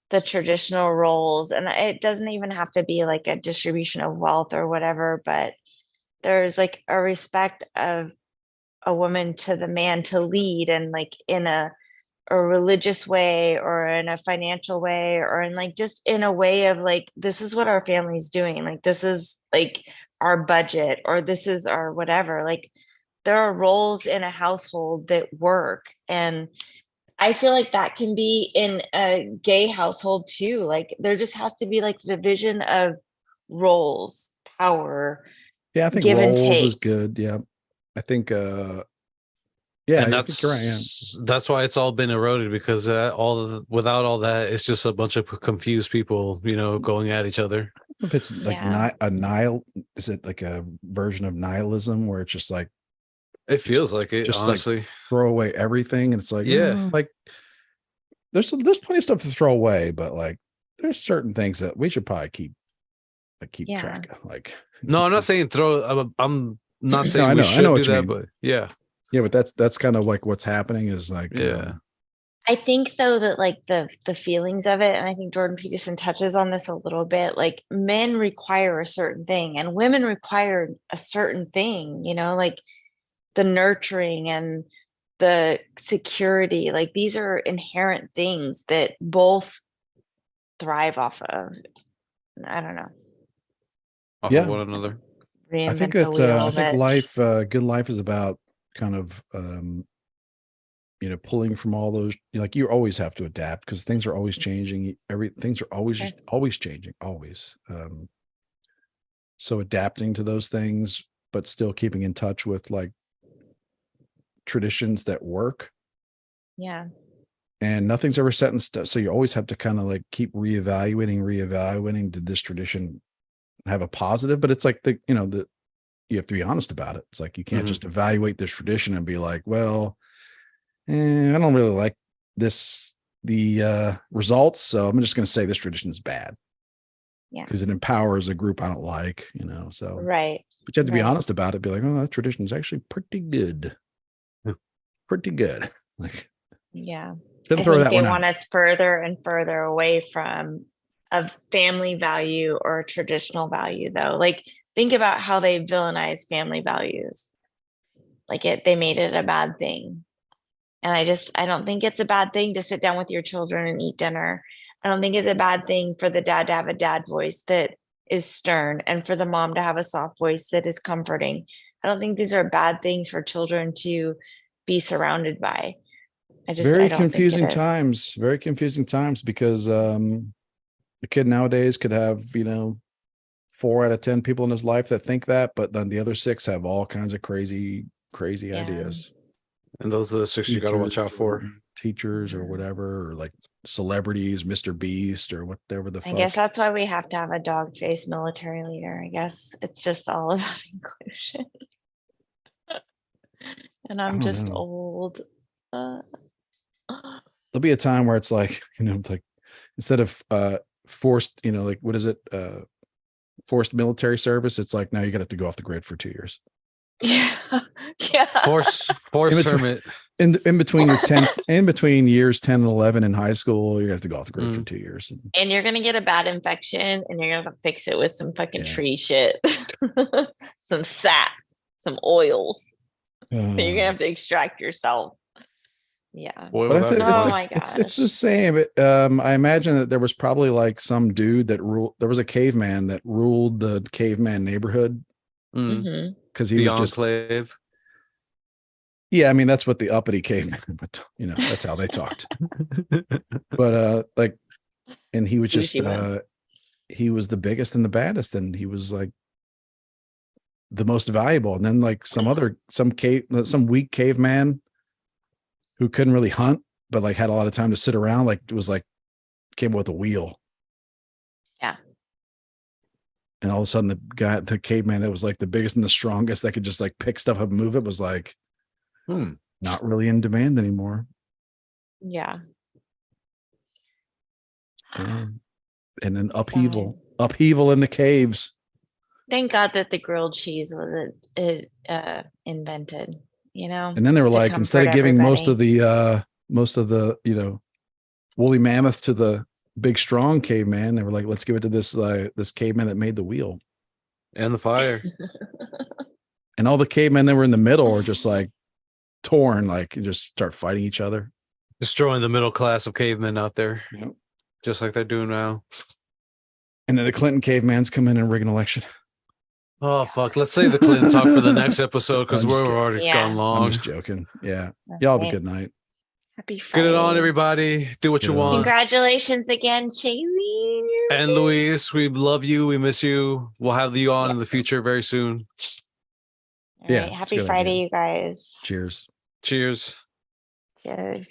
the traditional roles, and it doesn't even have to be like a distribution of wealth or whatever, but there's like a respect of a woman to the man to lead, and like in a religious way or in a financial way or in like just in a way of like, this is what our family's doing, like this is like our budget or this is our whatever. Like there are roles in a household that work, and I feel like that can be in a gay household too. Like there just has to be like division of roles, power,
yeah, I think
give and
roles is
take.
good. Yeah. I think,
And
I think you're right. Yeah.
that's why it's all been eroded, because without all that, it's just a bunch of confused people, going at each other.
If it's like is it like a version of nihilism where it's just like,
It feels like it,
just
honestly.
like throw away everything, and it's like,
Yeah.
like there's plenty of stuff to throw away, but like there's certain things that we should probably keep track of. Like,
No, I'm not saying I'm not saying
I
we
know
should
what
do
you
that,
mean.
but yeah.
Yeah, but that's kind of like what's happening is like,
Yeah.
I think though that like the feelings of it, and I think Jordan Peterson touches on this a little bit, like men require a certain thing and women require a certain thing, like the nurturing and the security, like these are inherent things that both thrive off of. I don't know.
Off
Yeah.
of one another.
I think
Reinvent the
that
wheel,
I think
but
life, good life is about kind of, pulling from all those, like you always have to adapt because things are always changing. Things are
Okay.
always changing, always. So adapting to those things, but still keeping in touch with like traditions that work,
yeah,
and nothing's ever set in stone. So you always have to kind of like keep reevaluating. Did this tradition have a positive? But it's like you have to be honest about it. It's like, you can't just evaluate this tradition and be like, well, I don't really like the results. So I'm just going to say this tradition is bad.
Yeah.
Because it empowers a group I don't like, so.
right.
But you have to be
Right.
honest about it. Be like, oh, that tradition is actually pretty good. Pretty good. Like,
Yeah.
shouldn't
I
throw
think
that
they
one
want
out.
us further and further away from a family value or a traditional value, though. Like, think about how they villainize family values. Like they made it a bad thing. And I don't think it's a bad thing to sit down with your children and eat dinner. I don't think it's a bad thing for the dad to have a dad voice that is stern and for the mom to have a soft voice that is comforting. I don't think these are bad things for children to be surrounded by. I
Very
don't think it is.
very confusing times, because the kid nowadays could have 4 out of 10 people in his life that think that, but then the other 6 have all kinds of crazy
Yeah.
ideas.
And those are the 6 you got to watch out for.
Teachers or whatever, or like celebrities, Mr. Beast or whatever the fuck.
I guess that's why we have to have a dog-faced military leader. I guess it's just all about inclusion. And I'm just
know.
old.
There'll be a time where it's like, like instead of forced, like what is it? Forced military service. It's like, now you got to go off the grid for 2 years.
Yeah. Yeah.
Force hermit.
In between your 10, in between years 10 and 11 in high school, you have to go off the grid for 2 years.
And you're gonna get a bad infection, and you're gonna fix it with some fucking tree shit, some sap, some oils. You're gonna have to extract yourself. Yeah.
But I think
oh my gosh.
it's the same. I imagine that there was probably like some dude that ruled. There was a caveman that ruled the caveman neighborhood because he was just
enclave.
Yeah, I mean that's what the uppity caveman, but that's how they talked. But and he was just he was the biggest and the baddest, and he was like the most valuable. And then like some weak caveman who couldn't really hunt, but like had a lot of time to sit around, like it was like came with a wheel.
Yeah.
And all of a sudden the caveman that was like the biggest and the strongest that could just like pick stuff up and move it was like not really in demand anymore.
Yeah.
And then upheaval in the caves.
Thank God that the grilled cheese was invented,
And then they were
to
like, instead
comfort
of giving most of
everybody.
the woolly mammoth to the big strong caveman, they were like, let's give it to this caveman that made the wheel.
And the fire.
And all the cavemen that were in the middle are just like torn, like just start fighting each other.
Destroying the middle class of cavemen out there.
Yep.
Just like they're doing now.
And then the Clinton cavemans come in and rig an election.
Oh, fuck. Let's save the Clinton talk for the next episode because
I'm just
we're
kidding.
already
Yeah.
gone
I'm
long.
just joking. Yeah. Y'all have a
Okay.
good night.
Happy Friday.
Get it on, everybody. Do what
Get
you
it on.
want.
Congratulations again, Shailene.
And Louise, we love you. We miss you. We'll have you on in the future very soon.
All
Yeah,
right.
it's a
Happy
good
Friday,
idea.
you guys.
Cheers.
Cheers.
Cheers.